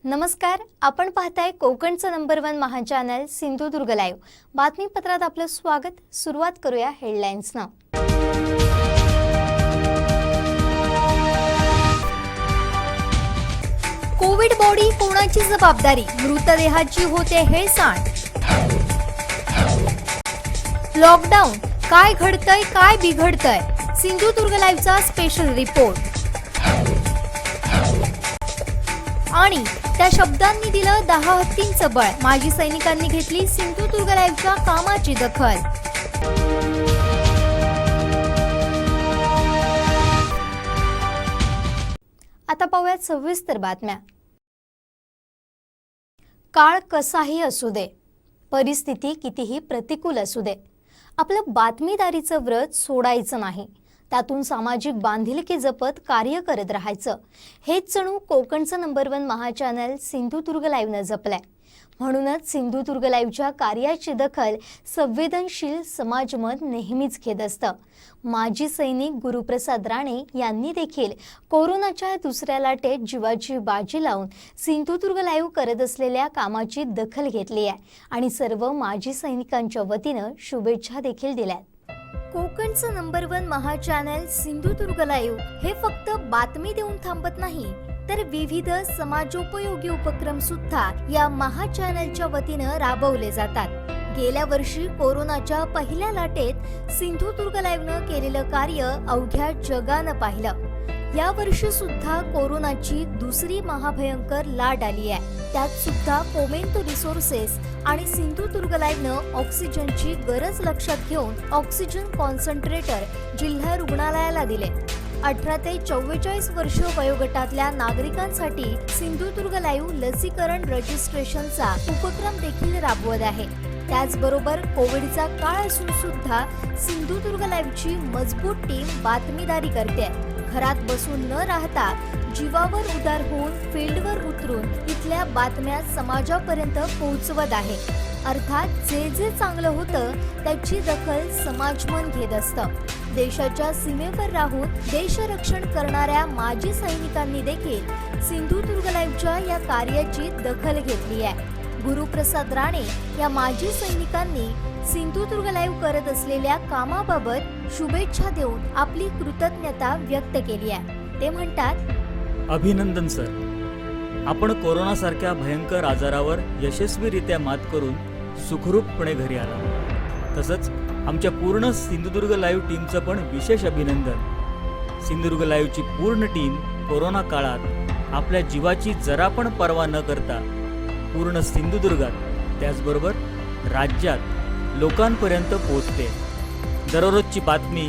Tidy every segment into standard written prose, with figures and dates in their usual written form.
नमस्कार, आपण पाहताय कोकणचं नंबर 1 महा चॅनल सिंधुदुर्ग लाईव्ह। बातमीपत्रात आपलं स्वागत। सुरुवात करूया हेडलाईन्सनं। कोविड बॉडी कोणाची जबाबदारी? मृतदेहाची होते हेळसांड। लॉकडाऊन काय घडतंय, काय बिघडतंय? सिंधुदुर्ग लाईव्हचा स्पेशल रिपोर्ट। आणि त्या शब्दांनी दिलं 10 हत्तींचं बळ। माजी सैनिकांनी घेतली सिंधुदुर्ग लाईव्हच्या कामाची दखल। आता पाहूयात सविस्तर बातम्या। काळ कसाही असू दे, परिस्थिती कितीही प्रतिकूल असू दे, आपलं बातमीदारीचं व्रत सोडायचं नाही। त्यातून सामाजिक बांधिलकी जपत कार्य करत राहायचं। हेच जणू कोकणचं नंबर 1 महा चॅनल सिंधुदुर्ग लाईव्हनं जपलंय। म्हणूनच सिंधुदुर्ग लाईव्हच्या कार्याची दखल संवेदनशील समाजमत नेहमीच घेत असतं। माजी सैनिक गुरुप्रसाद राणे यांनी देखील कोरोनाच्या दुसऱ्या लाटेत जीवाची बाजी लावून सिंधुदुर्ग लाईव्ह करत असलेल्या कामाची दखल घेतली आहे आणि सर्व माजी सैनिकांच्या वतीनं शुभेच्छा देखील दिल्यात। कोकणचं नंबर 1 महा चॅनल सिंधुदुर्ग लाईव्ह हे फक्त बातमी देऊन थांबत नाही, तर विविध समाजोपयोगी उपक्रम सुद्धा या महा चॅनलच्या वतीनं राबवले जातात। गेल्या वर्षी कोरोनाच्या पहिल्या लाटेत सिंधुदुर्ग लाईव्हनं केलेलं कार्य अवघ्या जगानं पाहिलं। या वर्षी सुद्धा कोरोनाची दुसरी महाभयंकर लाट आली आहे। त्यात सुद्धा कोमेंतो रिसोर्सेस आणि सिंधुदुर्ग लाईव्हनं ऑक्सिजनची गरज लक्षात घेऊन ऑक्सिजन कॉन्सन्ट्रेटर जिल्हा रुग्णालयाला दिले। 18 ते 44 वर्ष वयोगटातल्या नागरिकांसाठी सिंधुदुर्ग लाईव्ह लसीकरण रजिस्ट्रेशनचा उपक्रम देखील राबवत आहे। त्याचबरोबर कोविडचा काळ असून सुद्धा सिंधुदुर्ग लाईव्हची मजबूत टीम बातमीदारी करते। घरात बसून न राहता जीवावर उदार होऊन फील्डवर उतरून इथल्या बातम्या समाजापर्यंत पोहोचवत आहे। अर्थात जे जे चांगलं होतं त्याची दखल समाजमन घेत असतं। देशाच्या सीमेवर राहून देशरक्षण करणाऱ्या माजी सैनिकांनी देखील सिंधुदुर्ग लाईव्हच्या या कार्याची दखल घेतली आहे। गुरुप्रसाद राणे या माजी सैनिकांनी सिंधुदुर्ग लाईव्ह करत असलेल्या कामाबाबत शुभेच्छा देऊन आपली कृतज्ञता व्यक्त केली आहे। ते म्हणतात, अभिनंदन सर, आपण कोरोनासारख्या भयंकर आजारावर यशस्वीरित्या मात करून सुखरूपपणे घरी आला। तसंच आमच्या पूर्ण सिंधुदुर्ग लाईव्ह टीमचं पण विशेष अभिनंदन। सिंधुदुर्ग लाईव्हची पूर्ण टीम कोरोना काळात आपल्या जीवाची जरा पण पर्वा न करता पूर्ण सिंधुदुर्गात त्याचबरोबर राज्यात लोकांपर्यंत पोहोचते। दररोजची बातमी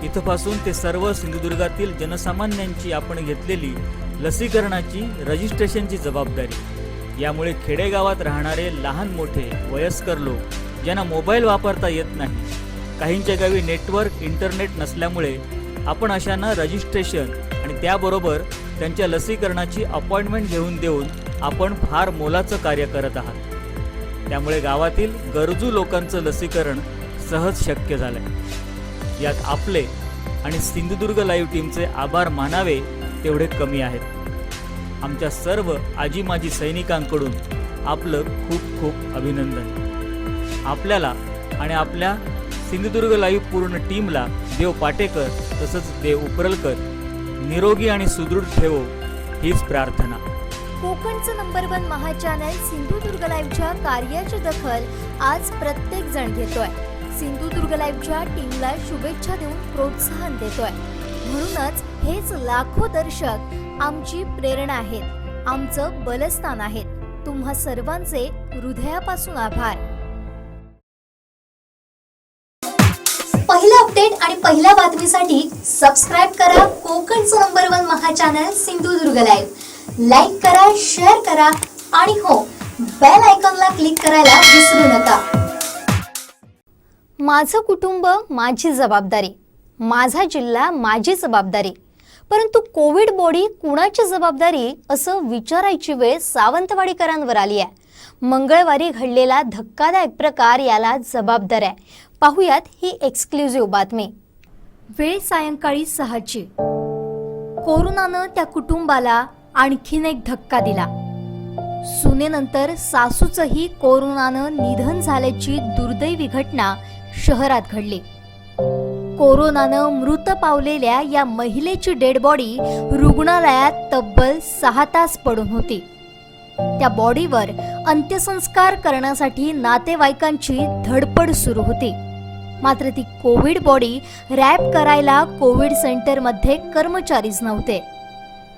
इथपासून ते सर्व सिंधुदुर्गातील जनसामान्यांची आपण घेतलेली लसीकरणाची रजिस्ट्रेशनची जबाबदारी। यामुळे खेडेगावात राहणारे लहान मोठे वयस्कर लोक ज्यांना मोबाईल वापरता येत नाही, काहींच्या गावी नेटवर्क इंटरनेट नसल्यामुळे आपण अशांना रजिस्ट्रेशन आणि त्याबरोबर त्यांच्या लसीकरणाची अपॉइंटमेंट घेऊन देऊन आपण फार मोलाचं कार्य करत आहात। त्यामुळे गावातील गरजू लोकांचं लसीकरण सहज शक्य झालंय। यात आपले आणि सिंधुदुर्ग लाईव्ह टीमचे आभार मानावे तेवढे कमी आहेत। आमच्या सर्व आजी माजी सैनिकांकडून आपलं खूप खूप अभिनंदन। आपल्याला आणि आपल्या सिंधुदुर्ग लाईव्ह पूर्ण टीमला देव पाटेकर तसंच देव उपरलकर निरोगी आणि सुदृढ ठेवो हीच प्रार्थना। कोकणचं नंबर 1 महा चॅनल सिंधुदुर्ग लाईव्हच्या कार्याची दखल आज प्रत्येक जण घेतोय। सिंधुदुर्ग लाईव्हच्या टीमला शुभेच्छा देऊन प्रोत्साहन देतोय। म्हणूनच हेच लाखो दर्शक आमची प्रेरणा आहेत, आमचं बलस्थान आहेत। तुम्हा सर्वांचे हृदयापासून आभार। पहिला अपडेट आणि पहिल्या बातमीसाठी सबस्क्राइब करा कोकणचं नंबर 1 महा चॅनल सिंधुदुर्ग लाईव्ह। लाईक करा, शेअर करा आणि हो, बेल आयकॉनला क्लिक करायला विसरू नका। माझं कुटुंब माझी जबाबदारी, माझा जिल्हा माझी जबाबदारी, परंतु कोविड बॉडी कुणाची जबाबदारी असं विचारायची वेळ सावंतवाडीकरांवर आली आहे। मंगळवारी घडलेला धक्कादायक प्रकार याला जबाबदार आहे। पाहुयात ही एक्सक्लुझिव्ह बातमी। वेळ सायंकाळी 6ची। कोरोनानं त्या कुटुंबाला आणखीन एक धक्का दिला। सुनेनंतर सासूचंही कोरोनानं निधन झाल्याची दुर्दैवी घटना शहरात घडली. कोरोनानं मृत पावलेल्या या महिलेची डेड बॉडी रुग्णालयात तब्बल 6 तास पडून होती. त्या बॉडीवर अंत्यसंस्कार करण्यासाठी नातेवाईकांची धडपड सुरू होती. मात्र ती कोविड बॉडी रॅप करायला कोविड सेंटरमध्ये कर्मचारीच नव्हते.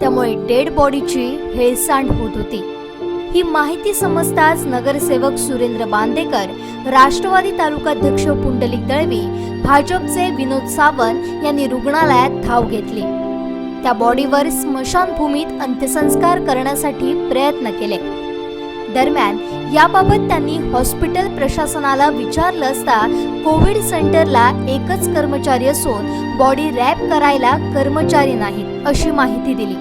त्यामुळे डेड बॉडीची हेळसांड होत होती. ही माहिती समजताच नगरसेवक सुरेंद्र बांदेकर, राष्ट्रवादी तालुकाध्यक्ष पुंडलिक दळवी, भाजपचे विनोद सावंत यांनी रुग्णालयात धाव घेतली. त्या बॉडीवर स्मशानभूमीत अंत्यसंस्कार करण्यासाठी प्रयत्न केले. दरम्यान याबाबत त्यांनी हॉस्पिटल प्रशासनाला विचारलं असता कोविड सेंटरला एकच कर्मचारी असून बॉडी रॅप करायला कर्मचारी नाहीत अशी माहिती दिली.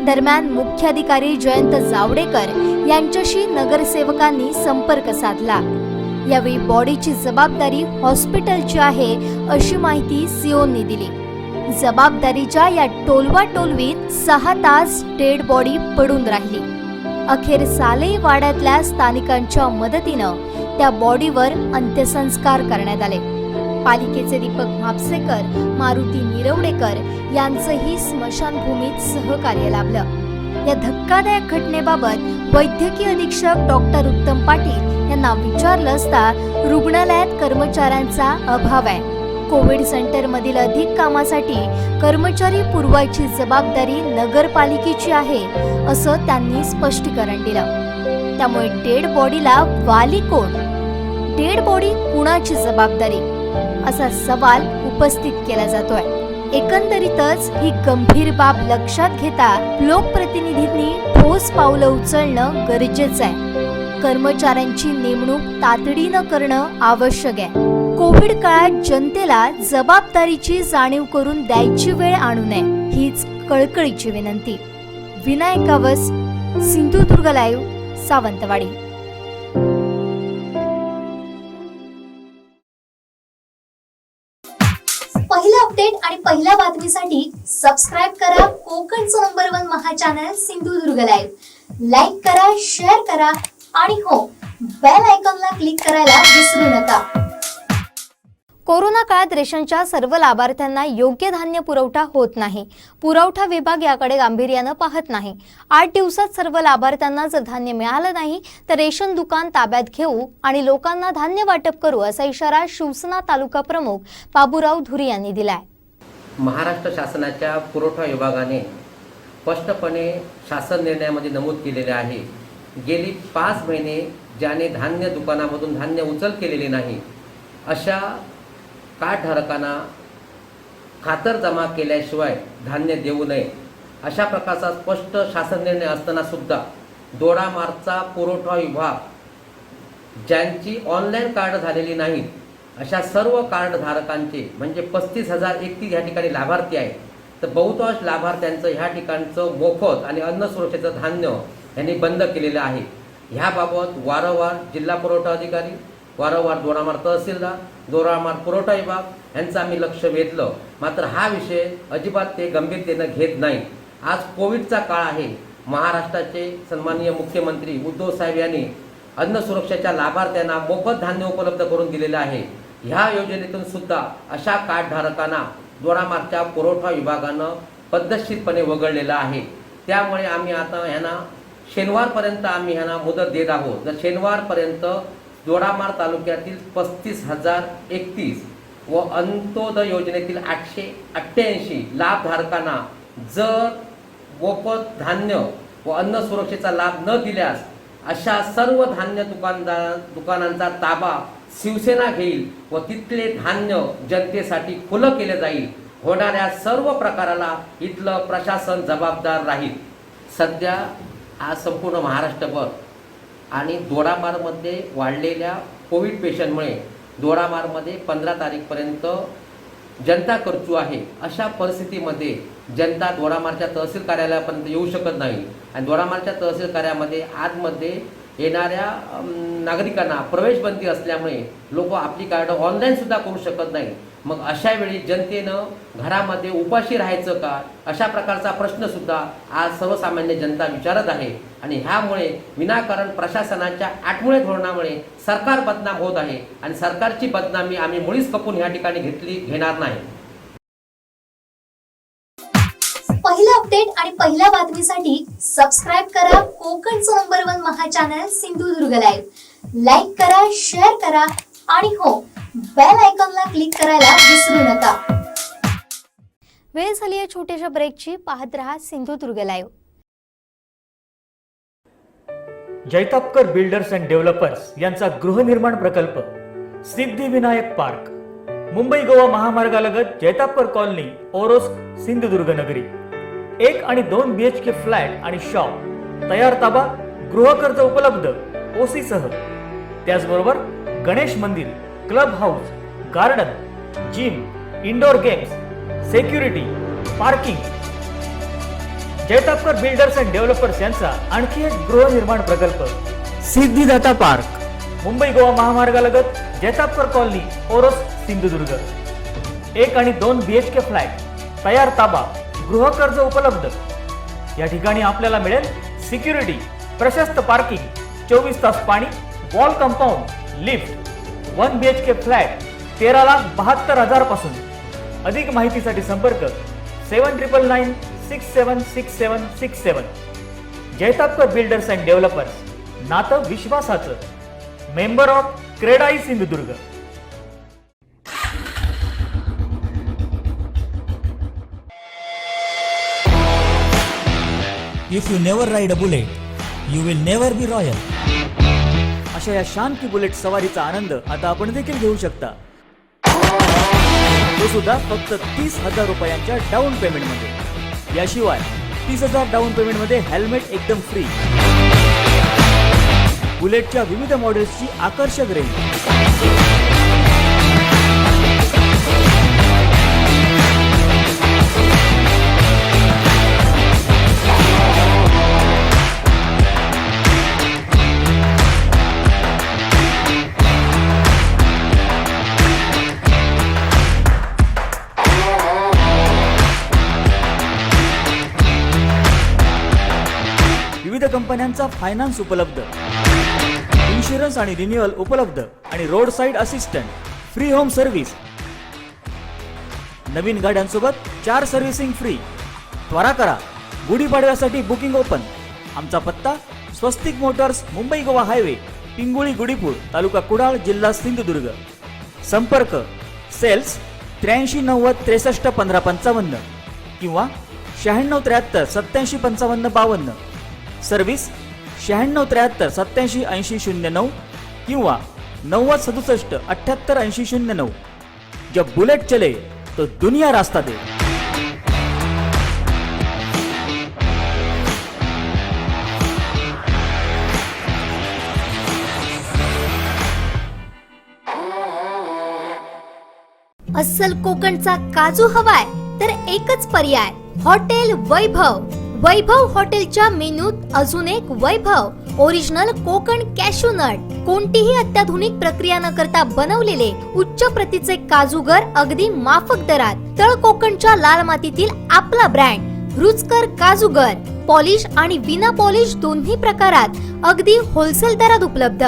दरम्यान मुख्याधिकारी जयंत जावडेकर यांच्याशी नगरसेवकांनी संपर्क साधला. यावेळी बॉडीची जबाबदारी हॉस्पिटलची आहे अशी माहिती सीओनी दिली. जबाबदारीच्या या टोलवाटोलवीत 6 तास डेड बॉडी पडून राहिली. अखेर सालेई वाड्यातल्या स्थानिकांच्या मदतीनं त्या बॉडीवर अंत्यसंस्कार करण्यात आले. पालिकेचे दीपक म्हापसेकर, मारुती निरवडेकर यांचंही स्मशानभूमीत सहकार्य लाभलं. या धक्कादायक घटनेबाबत वैद्यकीय अधीक्षक डॉक्टर उत्तम पाटील यांना विचारलं असता रुग्णालयात कर्मचाऱ्यांचा अभाव आहे. कोविड सेंटरमधील अधिक कामासाठी कर्मचारी पुरवायची जबाबदारी नगरपालिकेची आहे असं त्यांनी स्पष्टीकरण दिलं. त्यामुळे डेड बॉडीला वाली कोण, डेड बॉडी कुणाची जबाबदारी असा सवाल उपस्थित केला जातोय. एकंदरीतच ही गंभीर बाब लक्षात घेता लोकप्रतिनिधींनी ठोस पावलं उचलणं गरजेचं आहे. कर्मचाऱ्यांची नेमणूक तातडीनं करणं आवश्यक आहे. कोविड काळात जनतेला जबाबदारीची जाणीव करून द्यायची वेळ आणू नये हीच कळकळीची विनंती. विनायक गावस, सिंधुदुर्ग लाईव्ह, सावंतवाडी. पहिला अपडेट आणि पहिल्या बातमीसाठी सबस्क्राइब करा कोकणचं नंबर 1 महा चॅनल सिंधुदुर्ग लाईव्ह. लाईक करा, शेअर करा आणि हो, बेल आयकॉनला क्लिक करायला विसरू नका. कोरोना काळात रेशनच्या सर्व लाभार्थ्यांना योग्य धान्य पुरवठा होत नाही. पुरवठा विभाग याकडे गांभीर्यानं पाहत नाही. 8 दिवसात सर्व लाभार्थ्यांना जर धान्य मिळालं नाही तर रेशन दुकान ताब्यात घेऊ आणि लोकांना धान्य वाटप करू असा इशारा शिवसेना तालुका प्रमुख बाबूराव धुरी यांनी दिलाय. महाराष्ट्र शासनाच्या पुरवठा विभागाने स्पष्टपणे शासन निर्णयामध्ये नमूद केलेले आहे, गेली 5 महिने ज्याने धान्य दुकानामधून धान्य उचल केलेले नाही अशा कार्डधारकांना खातर जमा केल्याशिवाय धान्य देऊ नये अशा प्रकारचा स्पष्ट शासन निर्णय असताना सुद्धा दोडामार्गचा पुरवठा विभाग ज्यांची ऑनलाईन कार्ड झालेली नाहीत अशा सर्व कार्डधारकांचे म्हणजे 35,031 या ठिकाणी लाभार्थी आहेत, तर बहुतांश लाभार्थ्यांचं ह्या ठिकाणचं मोफत आणि अन्न सुरक्षेचं धान्य यांनी बंद केलेलं आहे. ह्याबाबत वारंवार जिल्हा पुरवठा अधिकारी, वारंवार दोडामार्ग तहसीलदार, दोडामार्ग पुरवठा विभाग यांचं आम्ही लक्ष वेधलं, मात्र हा विषय अजिबात ते गंभीरतेनं घेत नाही. आज कोविडचा काळ आहे. महाराष्ट्राचे सन्माननीय मुख्यमंत्री उद्धव साहेब यांनी अन्न सुरक्षेच्या लाभार्थ्यांना मोफत धान्य उपलब्ध करून दिलेलं आहे. ह्या योजनेतून सुद्धा अशा कार्डधारकांना दोडामार्गच्या पुरवठा विभागानं पद्धतशीरपणे वगळलेलं आहे. त्यामुळे आम्ही आता ह्यांना शनिवारपर्यंत आम्ही ह्यांना मुदत देत आहोत. जर शनिवारपर्यंत दोडामार्ग तालुक्यातील 35,031 व अंत्योदय योजनेतील 888 लाभधारकांना जर मोफत धान्य व अन्न सुरक्षेचा लाभ न दिल्यास अशा सर्व धान्य दुकानांचा ताबा शिवसेना घेईल व तिथले धान्य जनतेसाठी खुलं केले जाईल. होणाऱ्या सर्व प्रकाराला इथलं प्रशासन जबाबदार राहील. सध्या आज संपूर्ण महाराष्ट्रभर आणि दोडामार्गमध्ये वाढलेल्या कोविड पेशंटमुळे दोडामार्गमध्ये 15 तारीखपर्यंत जनता कर्फ्यू आहे. अशा परिस्थितीमध्ये जनता दोडामार्गच्या तहसील कार्यालयापर्यंत येऊ शकत नाही आणि दोडामार्गच्या तहसील कार्यालयामध्ये आतमध्ये येणाऱ्या नागरिकांना प्रवेशबंदी असल्यामुळे लोक आपली कार्ड ऑनलाईन सुद्धा करू शकत नाही. मग अशा वेळी जनतेनं घरामध्ये उपाशी राहायचं का, अशा प्रकारचा प्रश्न सुद्धा आज सर्वसामान्य जनता विचारत आहे. आणि ह्यामुळे विनाकारण प्रशासनाच्या आठमुळे धोरणामुळे सरकार बदनाम होत आहे आणि सरकारची बदनामी आम्ही मुळीच खपून ह्या ठिकाणी घेणार नाही. पहिलं अपडेट आणि पहिल्या बातमीसाठी सबस्क्राईब करा कोकणचं नंबर 1 महा चॅनल सिंधुदुर्ग लाईव्ह. लाईक करा, शेअर करा आणि हो, बेल आयकॉनला क्लिक करायला विसरू नका. वेळ झाली आहे छोट्याशा ब्रेकची. पाहत रहा Sindhudurg live. Jaitapkar builders and developers यांचा गृहनिर्माण प्रकल्प सिद्धिविनायक पार्क, मुंबई गोवा महामार्गालगत जैतापकर कॉलनी, ओरोस, सिंधुदुर्ग नगरी. 1 आणि 2 BHK फ्लॅट आणि शॉप, तयार ताबा, गृहकर्ज उपलब्ध OC सह. त्याचबरोबर गणेश मंदिर, club house, garden, gym, indoor games, security, parking. Jaitapkar builders and developers यांचा आणखी एक गृहनिर्माण प्रकल्प सिद्धिदाता पार्क, मुंबई गोवा महामार्गालगत जैतापकर कॉलनी, ओरोस, सिंधुदुर्ग. 1 आणि 2 BHK फ्लॅट, तयार ताबा, गृहकर्ज उपलब्ध. या ठिकाणी आपल्याला मिळेल सिक्युरिटी, प्रशस्त पार्किंग, 24 तास पाणी, wall compound, lift. 1 BHK flat 13,72,000 पासून. अधिक माहितीसाठी संपर्क 7999676767. जैतापकर बिल्डर्स अँड डेव्हलपर्स, नातं विश्वासाचं. Member of CREDAI Sindhudurg. If you never ride a bullet, you will never be royal. अशा या शांती बुलेट सवारीचा आनंद आता आपण देखील घेऊ शकता. तो सुद्धा फक्त 30,000 रुपयांच्या डाऊन पेमेंटमध्ये. याशिवाय 30,000 डाऊन पेमेंटमध्ये हेल्मेट एकदम फ्री. बुलेटच्या विविध मॉडेल्सची आकर्षक रेंज. विविध कंपन्यांचा फायनान्स उपलब्ध, इन्शुरन्स आणि रिन्युअल उपलब्ध आणि road side assistant, free home service. नवीन गाड्यांसोबत 4 सर्व्हिसिंग फ्री. त्वरा करा, गुढीपाडव्यासाठी बुकिंग ओपन. आमचा पत्ता स्वस्तिक मोटर्स, मुंबई गोवा हायवे, पिंगुळी गुडीपूर, तालुका कुडाळ, जिल्हा सिंधुदुर्ग. संपर्क सेल्स 83 90 63 15 55 किंवा 96 73 87 55 52. सर्व्हिस 96 73 87 80 09 किंवा 90 67 78 80 09. जब बुलेट चले तो दुनिया रास्ता दे. अस्सल कोकणचा काजू हवाय तर एकच पर्याय, हॉटेल वैभव. वैभव हॉटेलच्या मेनूत अजून एक वैभव, ओरिजिनल कोकण कॅशू नट. कोणतीही अत्याधुनिक प्रक्रिया न करता बनवलेले उच्च प्रतीचे काजूगर अगदी माफक दरात. तळ कोकणच्या लाल मातीतील आपला ब्रँड रुचकर काजूगर, पॉलिश आणि विना पॉलिश दोन्ही प्रकारात अगदी होलसेल दरात उपलब्ध.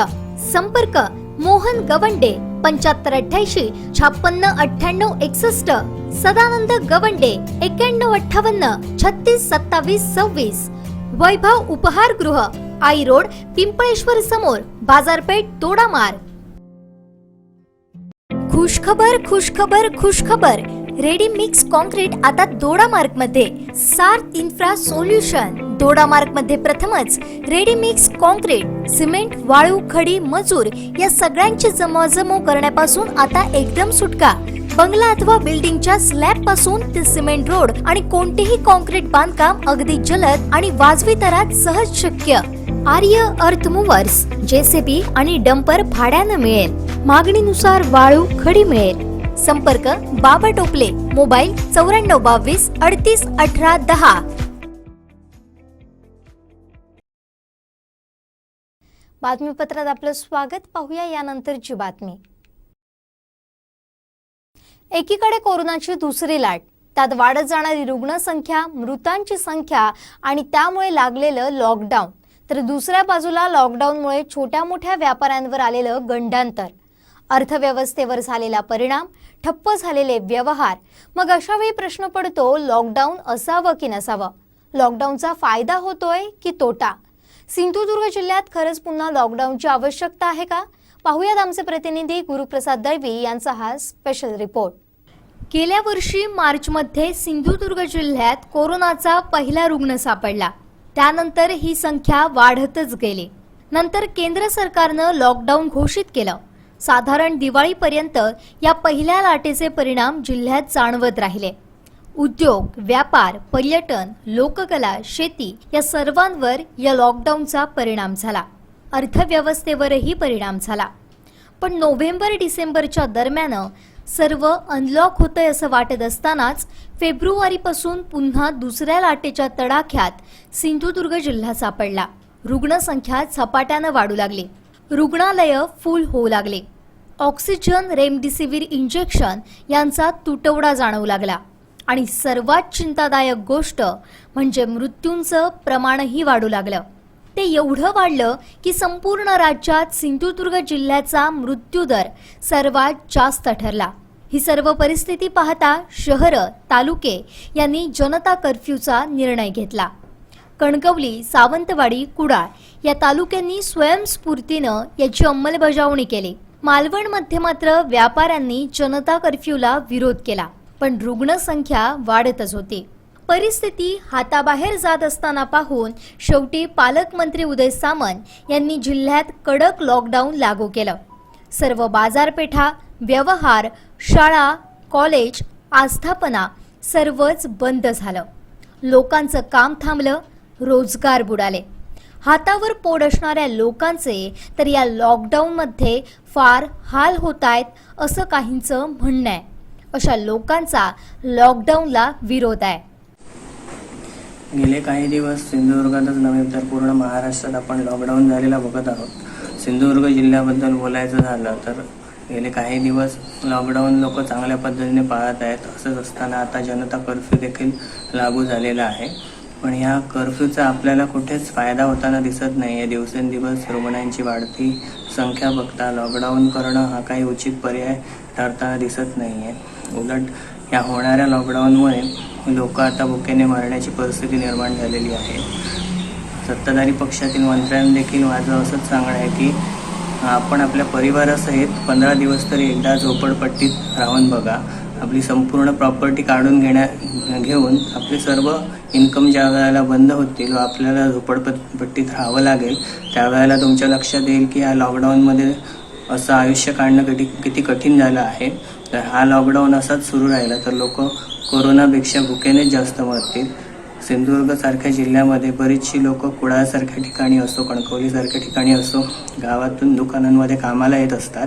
संपर्क मोहन गवंडे 7588 56 98 61, सदानंद गवंडे 91 58 36 27 26. वैभव उपहारगृह, आई रोड, पिंपळेश्वर समोर, बाजारपेठ, दोडामार्ग. खुशखबर खुशखबर खुशखबर, रेडी मिक्स कॉन्क्रीट आता दोडामार्ग मध्ये. सार्थ इन्फ्रा सोल्युशन. दोडामार्ग मध्ये प्रथमच रेडी मिक्स कॉन्क्रीट, सिमेंट, वाळू, खडी, मजूर या सगळ्यांची जमवाजमव करण्यापासून आता एकदम सुटका. बंगला अथवा बिल्डिंगच्या स्लॅब पासून ते सिमेंट रोड आणि कोणतेही कॉन्क्रीट बांधकाम अगदी जलद आणि वाजवी दरात सहज शक्य. आर्य अर्थ मूव्हर्स, JCB आणि डंपर भाड्यानं मिळेल. मागणीनुसार वाळू, खडी मिळेल. संपर्क बाबा टोपले, मोबाईल 94 22 38 18 10. बातमीपत्रात आपलं स्वागत. पाहूया यानंतरची बातमी. एकीकडे कोरोनाची दुसरी लाट, त्यात वाढत जाणारी रुग्णसंख्या, मृतांची संख्या आणि त्यामुळे लागलेलं लॉकडाऊन, तर दुसऱ्या बाजूला लॉकडाऊनमुळे छोट्या मोठ्या व्यापाऱ्यांवर आलेलं गंडांतर, अर्थव्यवस्थेवर झालेला परिणाम, ठप्प झालेले व्यवहार. मग अशा वेळी प्रश्न पडतो, लॉकडाऊन असावं की नसावं? लॉकडाऊनचा फायदा होतोय की तोटा? सिंधुदुर्ग जिल्ह्यात खरंच पुन्हा लॉकडाऊनची आवश्यकता आहे का? पाहुयात आमचे प्रतिनिधी गुरुप्रसाद दळवी यांचा हा स्पेशल रिपोर्ट. गेल्या वर्षी मार्चमध्ये सिंधुदुर्ग जिल्ह्यात कोरोनाचा पहिला रुग्ण सापडला. त्यानंतर ही संख्या वाढतच गेली. नंतर केंद्र सरकारनं लॉकडाऊन घोषित केलं. साधारण दिवाळीपर्यंत या पहिल्या लाटेचे परिणाम जिल्ह्यात जाणवत राहिले. उद्योग, व्यापार, पर्यटन, लोककला, शेती या सर्वांवर या लॉकडाऊनचा परिणाम झाला. अर्थव्यवस्थेवरही परिणाम झाला. पण नोव्हेंबर-डिसेंबरच्या दरम्यान सर्व अनलॉक होतंय असं वाटत असतानाच फेब्रुवारीपासून पुन्हा दुसऱ्या लाटेच्या तडाख्यात सिंधुदुर्ग जिल्हा सापडला. रुग्णसंख्या झपाट्यानं वाढू लागली. रुग्णालयं फुल होऊ लागली. ऑक्सिजन, रेमडेसिवीर इंजेक्शन यांचा तुटवडा जाणवू लागला. आणि सर्वात चिंतादायक गोष्ट म्हणजे मृत्यूंचं प्रमाणही वाढू लागलं. ते एवढं वाढलं की संपूर्ण राज्यात सिंधुदुर्ग जिल्ह्याचा मृत्यूदर सर्वात जास्त ठरला. ही सर्व परिस्थिती पाहता शहरं, तालुके यांनी जनता कर्फ्यूचा निर्णय घेतला. कणकवली, सावंतवाडी, कुडाळ या तालुक्यांनी स्वयंस्फूर्तीनं याची अंमलबजावणी केली. मालवणमध्ये मात्र व्यापाऱ्यांनी जनता कर्फ्यूला विरोध केला. पण रुग्णसंख्या वाढतच होती. परिस्थिती हाताबाहेर जात असताना पाहून शेवटी पालकमंत्री उदय सामंत यांनी जिल्ह्यात कडक लॉकडाऊन लागू केलं. सर्व बाजारपेठा, व्यवहार, शाळा, कॉलेज, आस्थापना सर्वच बंद झालं. लोकांचं काम थांबलं, रोजगार बुडाले. हातावर पोट असणाऱ्या लोकांचे तर या लॉकडाऊनमध्ये फार हाल होत आहेत असं काहींचं म्हणणं आहे. अशा लोकांचा लॉकडाऊनला विरोध आहे. गेले काही दिवस सिंधुदुर्गातच नव्हे तर पूर्ण महाराष्ट्रात आपण लॉकडाऊन झालेला बघत आहोत. सिंधुदुर्ग जिल्ह्याबद्दल बोलायचं झालं तर गेले काही दिवस लॉकडाऊन लोक चांगल्या पद्धतीने पाळत आहेत. असंच असताना आता जनता कर्फ्यू देखील लागू झालेला आहे. पण ह्या कर्फ्यूचा आपल्याला कुठेच फायदा होताना दिसत नाही आहे. दिवसेंदिवस रुग्णांची वाढती संख्या बघता लॉकडाऊन करणं हा काही उचित पर्याय ठरताना दिसत नाही आहे. उलट या होणाऱ्या लॉकडाऊनमुळे लोक आता भुकेने मरण्याची परिस्थिती निर्माण झालेली आहे. सत्ताधारी पक्षातील मंत्र्यांना देखील माझं असंच सांगणं आहे की आपण आपल्या परिवारासहित 15 दिवस तरी एकदा झोपडपट्टीत राहून बघा. आपली संपूर्ण प्रॉपर्टी काढून घेऊन आपले सर्व इन्कम ज्या वेळेला बंद होतील व आपल्याला झोपडपट्टीत राहावं लागेल त्यावेळेला तुमच्या लक्षात येईल की या लॉकडाऊनमध्ये असं आयुष्य काढणं किती कठीण झालं आहे. तर हा लॉकडाऊन असाच सुरू राहिला तर लोक कोरोनापेक्षा भुकेनेच जास्त मरतील. सिंधुदुर्गसारख्या जिल्ह्यामध्ये बरीचशी लोक कुडाळसारख्या ठिकाणी असो, कणकवलीसारख्या ठिकाणी असो, गावातून दुकानांमध्ये कामाला येत असतात.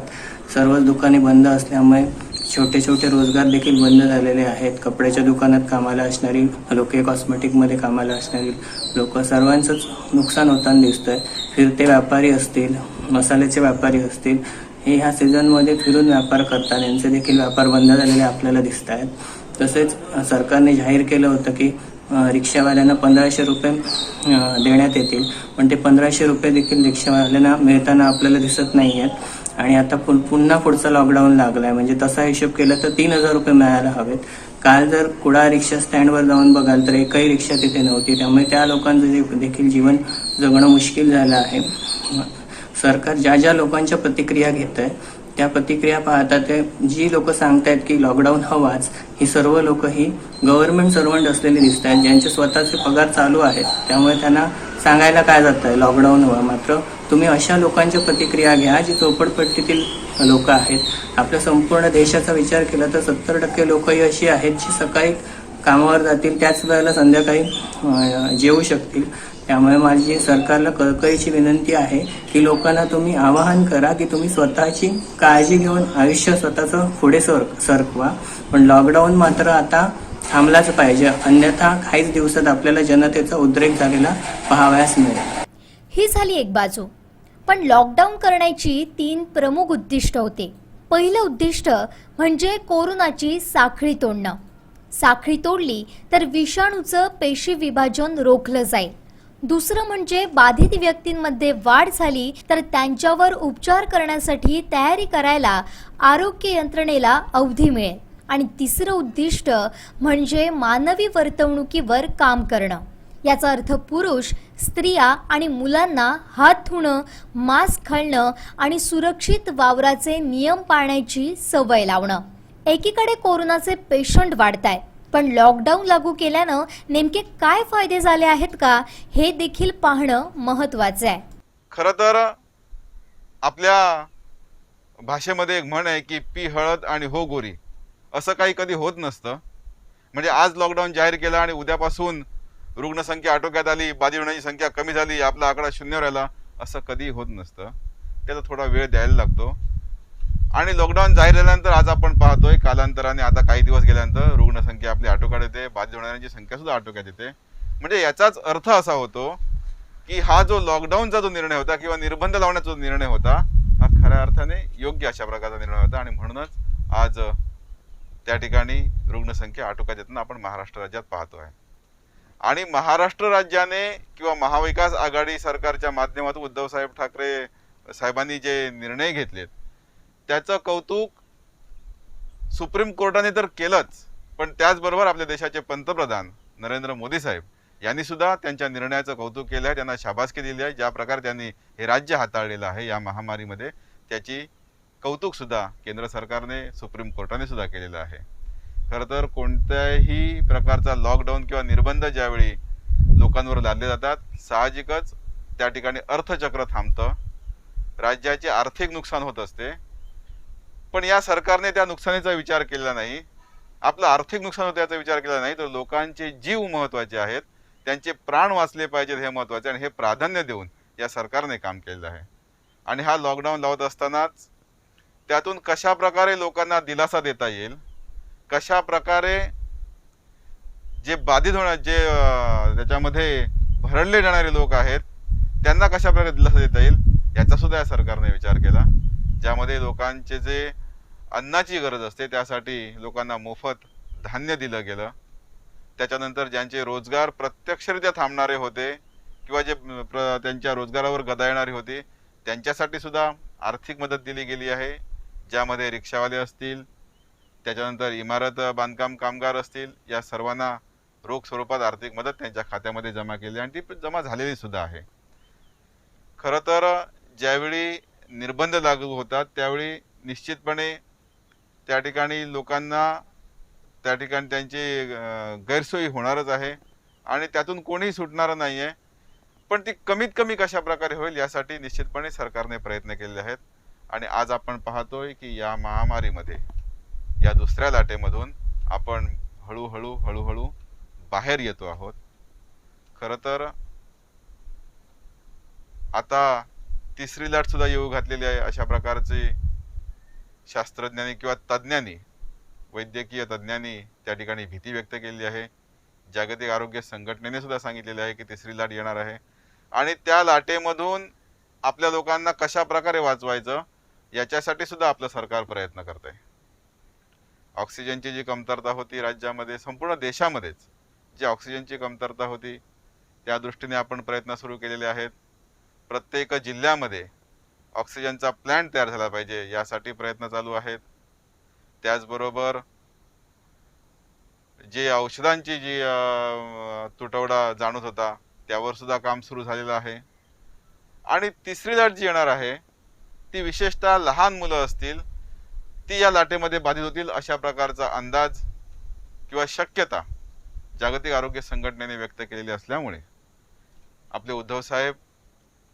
सर्वच दुकाने बंद असल्यामुळे छोटे छोटे रोजगार देखील बंद झालेले आहेत. कपड्याच्या दुकानात कामाला असणारी लोके, कॉस्मेटिकमध्ये कामाला असणारी लोक सर्वांचंच नुकसान होताना दिसतंय. फिरते व्यापारी असतील, मसाल्याचे व्यापारी असतील, हे ह्या सीझनमध्ये फिरून व्यापार करतात. यांचे देखील व्यापार बंद झालेले आपल्याला दिसत आहेत. तसेच सरकारने जाहीर केलं होतं की रिक्षावाल्यांना 1500 रुपये देण्यात येतील. पण ते 1500 रुपये देखील रिक्षावाल्यांना मिळताना आपल्याला दिसत नाही आहेत. आणि आता पुन्हा पुढचा लॉकडाऊन लागला आहे. म्हणजे तसा हिशोब केला तर 3000 रुपये मिळायला हवेत. काल जर कुडाळ रिक्षा स्टँडवर जाऊन बघाल तर एकही रिक्षा तिथे नव्हती. त्यामुळे त्या लोकांचं देखील जीवन जगणं मुश्किल झालं आहे. सरकार ज्या ज्या लोकांच्या प्रतिक्रिया घेत आहे त्या प्रतिक्रिया पाहता ते जी लोक सांगतायत की लॉकडाऊन हवाच, ही सर्व लोक ही गव्हर्नमेंट सर्वंट असलेली दिसत आहेत, ज्यांचे स्वतःचे पगार चालू आहेत. त्यामुळे त्यांना सांगायला काय जात आहे लॉकडाऊन हवा. मात्र तुम्ही अशा लोकांच्या प्रतिक्रिया घ्या जी झोपडपट्टीतील लोक आहेत. आपल्या संपूर्ण देशाचा विचार केला तर 70% लोक ही अशी आहेत जी सकाळी कामावर जातील त्याच वेळेला संध्याकाळी जेवू शकतील. त्यामुळे माझी सरकारला कळकळीची विनंती आहे की लोकांना तुम्ही आवाहन करा की तुम्ही स्वतःची काळजी घेऊन आयुष्य स्वतःचं पुढे सरकवा. पण लॉकडाऊन मात्र आता थांबलाच पाहिजे, अन्यथा काहीच दिवसात आपल्याला जनतेचा उद्रेक झालेला पाहावयास मिळेल. ही झाली एक बाजू. पण लॉकडाऊन करण्याची 3 प्रमुख उद्दिष्ट होते. पहिलं उद्दिष्ट म्हणजे कोरोनाची साखळी तोडणं. साखळी तोडली तर विषाणूचं पेशी विभाजन रोखलं जाईल. दुसरं म्हणजे बाधित व्यक्तींमध्ये वाढ झाली तर त्यांच्यावर उपचार करण्यासाठी तयारी करायला आरोग्य यंत्रणेला अवधी मिळेल. आणि तिसरं उद्दिष्ट म्हणजे मानवी वर्तवणुकीवर काम करणं. याचा अर्थ पुरुष, स्त्रिया आणि मुलांना हात धुणं, मास्क घालणं आणि सुरक्षित वावराचे नियम पाळण्याची सवय लावणं. एकीकडे कोरोनाचे पेशंट वाढतायत, पण लॉकडाऊन लागू केल्यानं नेमके काय फायदे झाले आहेत का हे देखील पाहणं महत्त्वाचं आहे. खरं तर आपल्या भाषेमध्ये एक म्हण आहे की पी हळद आणि हो गोरी. असं काही कधी होत नसतं. म्हणजे आज लॉकडाऊन जाहीर केला आणि उद्यापासून रुग्णसंख्या आटोक्यात आली, बाधित होण्याची संख्या कमी झाली, आपला आकडा शून्यावर आला, असं कधी होत नसतं. त्याला थोडा वेळ द्यायला लागतो. आणि लॉकडाऊन जाहीर झाल्यानंतर आज आपण पाहतोय कालांतराने आता काही दिवस गेल्यानंतर रुग्णसंख्या आपली आटोक्यात येते, बाधित होणाऱ्यांची संख्या सुद्धा आटोक्यात येते. म्हणजे याचाच अर्थ असा होतो की हा जो लॉकडाऊनचा जो निर्णय होता किंवा निर्बंध लावण्याचा जो निर्णय होता हा खऱ्या अर्थाने योग्य अशा प्रकारचा निर्णय होता. आणि म्हणूनच आज त्या ठिकाणी रुग्णसंख्या आटोक्यात येताना आपण महाराष्ट्र राज्यात पाहतो आहे. आणि महाराष्ट्र राज्याने किंवा महाविकास आघाडी सरकारच्या माध्यमातून उद्धवसाहेब ठाकरे साहेबांनी जे निर्णय घेतलेत त्याचं कौतुक सुप्रीम कोर्टाने तर केलंच, पण त्याचबरोबर आपल्या देशाचे पंतप्रधान नरेंद्र मोदी साहेब यांनी सुद्धा त्यांच्या निर्णयाचं कौतुक केलं आहे, त्यांना शाबासकी दिली आहे. ज्या प्रकारे त्यांनी हे राज्य हाताळलेलं आहे या महामारीमध्ये त्याची कौतुक सुद्धा केंद्र सरकारने, सुप्रीम कोर्टाने सुद्धा केलेलं आहे. खरं तर कोणत्याही प्रकारचा लॉकडाऊन किंवा निर्बंध ज्यावेळी लोकांवर लादले जातात साहजिकच त्या ठिकाणी अर्थचक्र थांबतं, राज्याचे आर्थिक नुकसान होत असते. पण या सरकारने त्या नुकसानीचा विचार केलेला नाही, आपलं आर्थिक नुकसान होतं याचा विचार केला नाही, तर लोकांचे जीव महत्त्वाचे आहेत, त्यांचे प्राण वाचले पाहिजेत हे महत्त्वाचे, आणि हे प्राधान्य देऊन या सरकारने काम केलेलं आहे. आणि हा लॉकडाऊन लावत असतानाच त्यातून कशा प्रकारे लोकांना दिलासा देता येईल, कशा प्रकारे जे बाधित होणार, जे त्याच्यामध्ये भरडले जाणारे लोक आहेत त्यांना कशा प्रकारे दिलासा देता येईल याचा सुद्धा या सरकारने विचार केला. ज्यामध्ये लोकांचे जे अन्नाची गरज असते त्यासाठी लोकांना मोफत धान्य दिलं गेलं. त्याच्यानंतर ज्यांचे रोजगार प्रत्यक्षरित्या थांबणारे होते किंवा जे त्यांच्या रोजगारावर गदा येणारी होती त्यांच्यासाठी सुद्धा आर्थिक मदत दिली गेली आहे, ज्यामध्ये रिक्षावाले असतील, त्याच्यानंतर इमारत बांधकाम कामगार असतील, या सर्वांना रोख स्वरूपात आर्थिक मदत त्यांच्या खात्यामध्ये जमा केली आणि ती जमा झालेली सुद्धा आहे. खरं तर ज्यावेळी निर्बंध लागू होतात त्यावेळी निश्चितपणे त्या ठिकाणी लोकांना त्या ठिकाणी त्यांची गैरसोयी होणारच आहे आणि त्यातून कोणीही सुटणारं नाही आहे. पण ती कमीत कमी कशा प्रकारे होईल यासाठी निश्चितपणे सरकारने प्रयत्न केले आहेत. आणि आज आपण पाहतोय की या महामारीमध्ये, या दुसऱ्या लाटेमधून आपण हळूहळू बाहेर येतो आहोत. खरं तर आता तिसरी लाट सुद्धा येऊ घातलेली आहे अशा प्रकारचे शास्त्रज्ञांनी किंवा तज्ज्ञांनी, वैद्यकीय तज्ज्ञांनी त्या ठिकाणी भीती व्यक्त केली आहे. जागतिक आरोग्य संघटनेने सुद्धा सांगितलेले आहे की तिसरी लाट येणार आहे आणि त्या लाटेमधून आपल्या लोकांना कशा प्रकारे वाचवायचं याच्यासाठी सुद्धा आपलं सरकार प्रयत्न करत आहे. ऑक्सिजनची जी कमतरता होती राज्यामध्ये, संपूर्ण देशामध्येच जी ऑक्सिजनची कमतरता होती त्या दृष्टीने आपण प्रयत्न सुरू केलेले आहेत. प्रत्येक जिल्ह्यामध्ये ऑक्सिजनचा प्लॅन्ट तयार झाला पाहिजे यासाठी प्रयत्न चालू आहेत. त्याचबरोबर जे औषधांची जी तुटवडा जाणवत होता त्यावर सुद्धा काम सुरू झालेलं आहे. आणि तिसरी लाट जी येणार आहे ती विशेषतः लहान मुलं असतील ती या लाटेमध्ये बाधित होतील अशा प्रकारचा अंदाज किंवा शक्यता जागतिक आरोग्य संघटनेने व्यक्त केलेली असल्यामुळे आपले उद्धव साहेब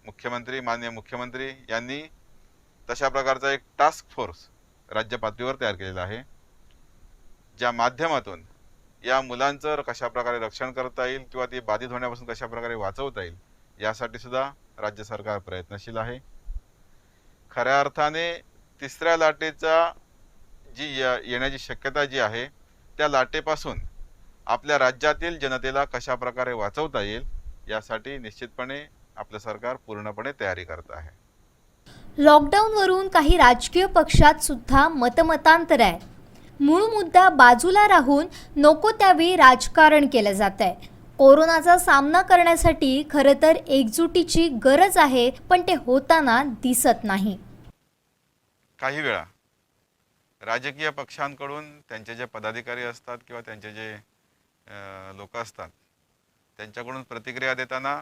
मुख्यमंत्री, माननीय मुख्यमंत्री यांनी तशा प्रकारचा एक टास्क फोर्स राज्य पातळीवर तयार केलेला आहे, ज्या माध्यमातून या मुलांचं कशा प्रकारे रक्षण करता येईल किंवा ती बाधित होण्यापासून कशा प्रकारे वाचवता येईल यासाठी सुद्धा राज्य सरकार प्रयत्नशील आहे. खऱ्या अर्थाने तिसऱ्या लाटेचा जी येण्याची शक्यता जी आहे त्या लाटेपासून आपल्या राज्यातील जनतेला कशा प्रकारे वाचवता येईल यासाठी निश्चितपणे आपलं सरकार पूर्णपणे तयारी करत आहे. लॉकडाऊनवरून काही राजकीय पक्षात सुद्धा मतमतांतर आहे. मूळ मुद्दा बाजूला राहून नको त्यावेळी राजकारण केलं जात आहे. कोरोनाचा सामना करण्यासाठी खरं तर एकजुटीची गरज आहे, पण ते होताना दिसत नाही. काही वेळा राजकीय पक्षांकडून त्यांचे जे पदाधिकारी असतात किंवा त्यांचे जे लोक असतात त्यांच्याकडून प्रतिक्रिया देताना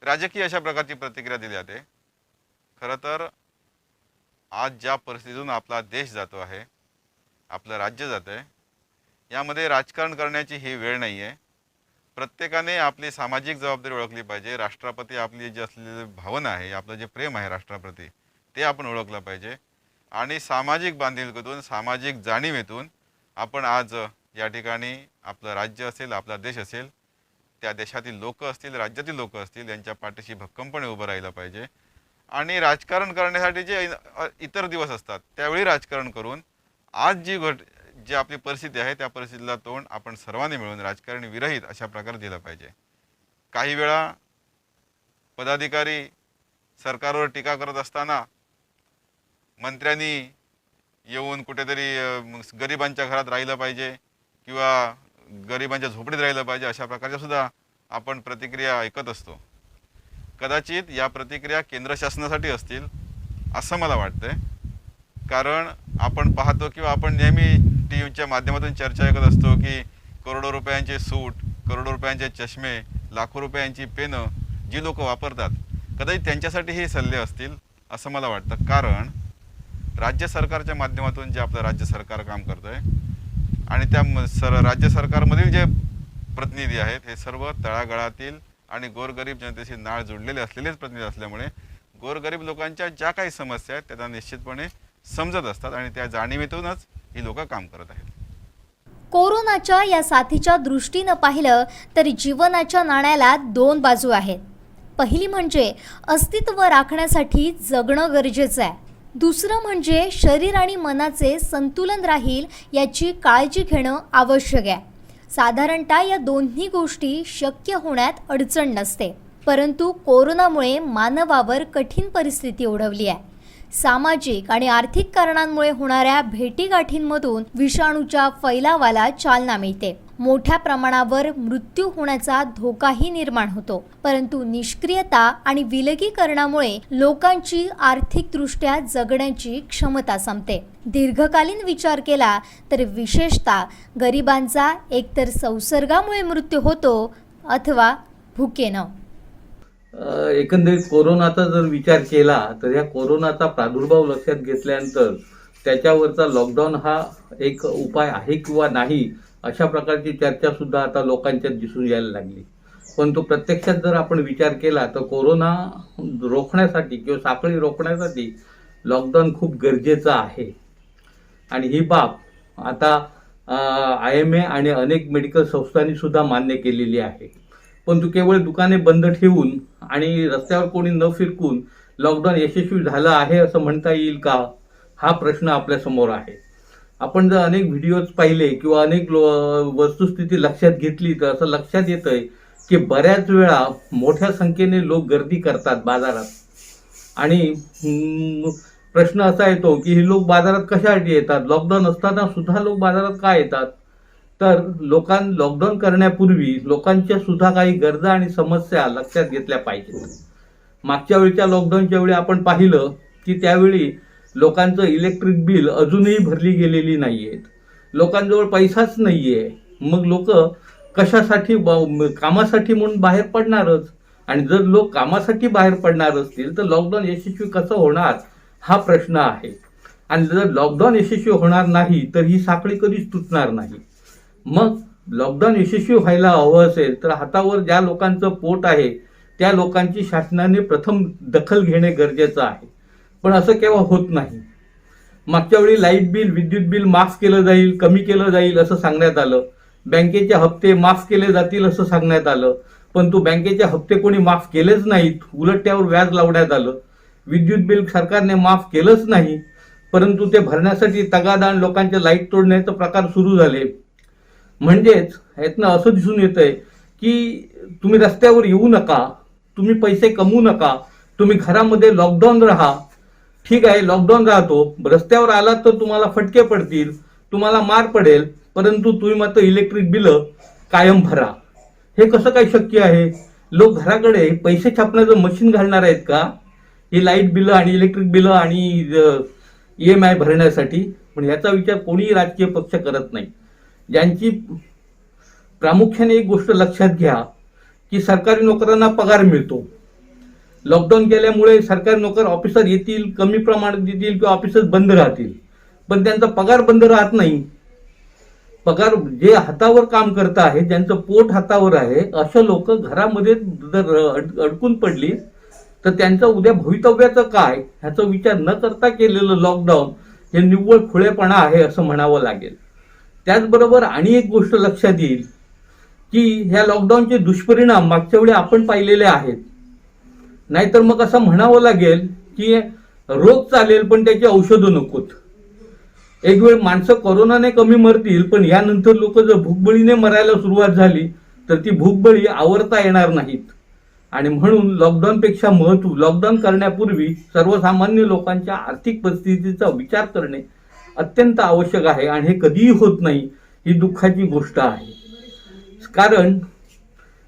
राजकीय अशा प्रकारची प्रतिक्रिया दिली जाते. खरं तर आज ज्या परिस्थितीतून आपला देश जातो आहे, आपलं राज्य जातं आहे, यामध्ये राजकारण करण्याची ही वेळ नाही आहे. प्रत्येकाने आपली सामाजिक जबाबदारी ओळखली पाहिजे. राष्ट्राप्रती आपली जी असलेली भावना आहे, आपलं जे प्रेम आहे राष्ट्राप्रती, ते आपण ओळखलं पाहिजे. आणि सामाजिक बांधिलकीतून, सामाजिक जाणीवेतून आपण आज या ठिकाणी आपलं राज्य असेल, आपला देश असेल, त्या देशातील लोक असतील, राज्यातील लोक असतील, यांच्या पाठीशी भक्कमपणे उभं राहिलं पाहिजे. आणि राजकारण करण्यासाठी जे इतर दिवस असतात त्यावेळी राजकारण करून आज जी आपली परिस्थिती आहे त्या परिस्थितीला तोंड आपण सर्वांनी मिळून राजकारण विरहित अशा प्रकारे दिलं पाहिजे. काही वेळा पदाधिकारी सरकारवर टीका करत असताना मंत्र्यांनी येऊन कुठेतरी गरिबांच्या घरात राहिलं पाहिजे किंवा गरिबांच्या झोपडीत राहिलं पाहिजे, अशा प्रकारच्या सुद्धा आपण प्रतिक्रिया ऐकत असतो. कदाचित या प्रतिक्रिया केंद्र शासनासाठी असतील असं मला वाटतंय. कारण आपण पाहतो किंवा आपण नेहमी टी व्हीच्या माध्यमातून चर्चा ऐकत असतो की करोडो रुपयांचे सूट, करोडो रुपयांचे चष्मे, लाखो रुपयांची पेनं जी लोक वापरतात, कदाचित त्यांच्यासाठी हे सल्ले असतील असं मला वाटतं. कारण राज्य सरकारच्या माध्यमातून जे आपलं राज्य सरकार काम करतं आहे आणि त्या राज्य सरकारमधील जे प्रतिनिधी आहेत हे सर्व तळागाळातील आणि गोरगरीब जनतेशी नाळ जोडलेले असलेलेच प्रतिनिधी असल्यामुळे गोरगरीब लोकांच्या ज्या काही समस्या आहेत त्या निश्चितपणे समजत असतात आणि त्या जाणीवेतूनच ही लोक काम करत आहेत. कोरोनाच्या या साथीच्या दृष्टीनं पाहिलं तर जीवनाच्या नाण्याला दोन बाजू आहेत. पहिली म्हणजे अस्तित्व राखण्यासाठी जगणं गरजेचं आहे. दुसरं म्हणजे शरीर आणि मनाचे संतुलन राहील याची काळजी घेणं आवश्यक आहे. साधारणतः या दोन्ही गोष्टी शक्य होण्यात अडचण नसते, परंतु कोरोनामुळे मानवावर कठीण परिस्थिती ओढवली आहे. सामाजिक आणि आर्थिक कारणांमुळे होणाऱ्या भेटीगाठींमधून विषाणूच्या फैलावाला चालना मिळते. मोठ्या प्रमाणावर मृत्यू होण्याचा धोकाही निर्माण होतो, परंतु निष्क्रियता आणि विलगीकरणामुळे लोकांची आर्थिकदृष्ट्या जगण्याची क्षमता संपते. दीर्घकालीन विचार केला तर विशेषतः गरिबांचा एकतर संसर्गामुळे मृत्यू होतो अथवा भुकेनं. एकंदरीत कोरोनाचा जर विचार केला तर या कोरोनाचा प्रादुर्भाव लक्षात घेतल्यानंतर त्याच्यावरचा लॉकडाऊन हा एक उपाय आहे किंवा नाही अशा प्रकारची चर्चा सुद्धा आता लोकांच्यात दिसून यायला लागली. पण तो प्रत्यक्षात जर आपण विचार केला तर कोरोना रोखण्यासाठी किंवा साखळी रोखण्यासाठी लॉकडाऊन खूप गरजेचं आहे. आणि ही बाब आता IMA आणि अनेक मेडिकल संस्थांनी सुद्धा मान्य केलेली आहे. पण तो केवळ दुकाने बंद ठेवून आणि रस्त्यावर कोणी न फिरकून लॉकडाऊन यशस्वी झालं आहे असं म्हणता येईल का, हा प्रश्न आपल्यासमोर आहे. आपण जर अनेक व्हिडिओज पाहिले किंवा अनेक वस्तुस्थिती लक्षात घेतली तर असं लक्षात येतंय की बऱ्याच वेळा मोठ्या संख्येने लोक गर्दी करतात बाजारात. आणि प्रश्न असा येतो की हे लोक बाजारात कशासाठी येतात, लॉकडाऊन असताना सुद्धा लोक बाजारात का येतात. तर लॉकडाऊन करण्यापूर्वी लोकांच्या सुद्धा काही गरजा आणि समस्या लक्षात घेतल्या पाहिजेत. मागच्या वेळच्या लॉकडाऊनच्या वेळी आपण पाहिलं की त्यावेळी लोकांचं इलेक्ट्रिक बिल अजूनही भरली गेलेली नाहीयेत. लोकांजवळ पैसाच नाहीये. मग लोक कशासाठी, कामासाठी म्हणून बाहेर पडणारच. आणि जर लोक कामासाठी बाहेर पडणार असतील तर लॉकडाऊन यशस्वी कसं होणार हा प्रश्न आहे. आणि जर लॉकडाऊन यशस्वी होणार नाही तर ही साखळी कधीच तुटणार नाही. मग लॉकडाऊन यशस्वी व्हायला हवं असेल तर हातावर ज्या लोकांचं पोट आहे त्या लोकांची शासनाने प्रथम दखल घेणे गरजेचं आहे. पण असं केव्हा होत नाही. मागच्या वेळी लाईट बिल, विद्युत बिल माफ केलं जाईल, कमी केलं जाईल असं सांगण्यात आलं. बँकेचे हप्ते माफ केले जातील असं सांगण्यात आलं. पण तो बँकेचे हप्ते कोणी माफ केलेच नाहीत, उलट त्यावर व्याज लावण्यात आलं. विद्युत बिल सरकारने माफ केलंच नाही, परंतु ते भरण्यासाठी तगादा लोकांचे लाईट तोडण्याचे प्रकार सुरू झाले. म्हणजेच यातनं असं दिसून येतंय की तुम्ही रस्त्यावर येऊ नका, तुम्ही पैसे कमवू नका, तुम्ही घरामध्ये लॉकडाऊन राहा. ठीक आहे, लॉकडाऊन राहतो, रस्त्यावर आलात तर तुम्हाला फटके पडतील, तुम्हाला मार पडेल, परंतु तुम्ही मात्र इलेक्ट्रिक बिल कायम भरा. हे कसं काय शक्य आहे? लोक घराकडे पैसे छापण्याचं मशीन घालणार आहेत का ही लाईट बिल आणि इलेक्ट्रिक बिल आणि EMI भरण्यासाठी? पण याचा विचार कोणीही राजकीय पक्ष करत नाही. ज्यांची प्रामुख्याने एक गोष्ट लक्षात घ्या की सरकारी नोकरांना पगार मिळतो. लॉकडाऊन केल्यामुळे सरकारी नोकर ऑफिसर येतील, कमी प्रमाणात येतील किंवा ऑफिसच बंद राहतील, पण त्यांचा पगार बंद राहत नाही. पगार जे हातावर काम करत आहे, ज्यांचं पोट हातावर आहे, अशा लोक घरामध्ये जर अडकून पडली तर त्यांचं उद्या भवितव्याचं काय ह्याचा विचार न करता केलेलं लॉकडाऊन हे निव्वळ खुळेपणा आहे असं म्हणावं लागेल. त्याचबरोबर आणि एक गोष्ट लक्षात येईल की ह्या लॉकडाऊनचे दुष्परिणाम मागच्या वेळी आपण पाहिलेले आहेत. नाहीतर मग असं म्हणावं लागेल की रोग चालेल पण त्याची औषधं नकोत. एक वेळ माणसं कोरोनाने कमी मरतील, पण यानंतर लोक जर भूकबळीने मरायला सुरुवात झाली तर ती भूकबळी आवरता येणार नाहीत. आणि म्हणून लॉकडाऊनपेक्षा लॉकडाऊन करण्यापूर्वी सर्वसामान्य लोकांच्या आर्थिक परिस्थितीचा विचार करणे अत्यंत आवश्यक आहे. आणि हे कधीही होत नाही, ही दुःखाची गोष्ट आहे. कारण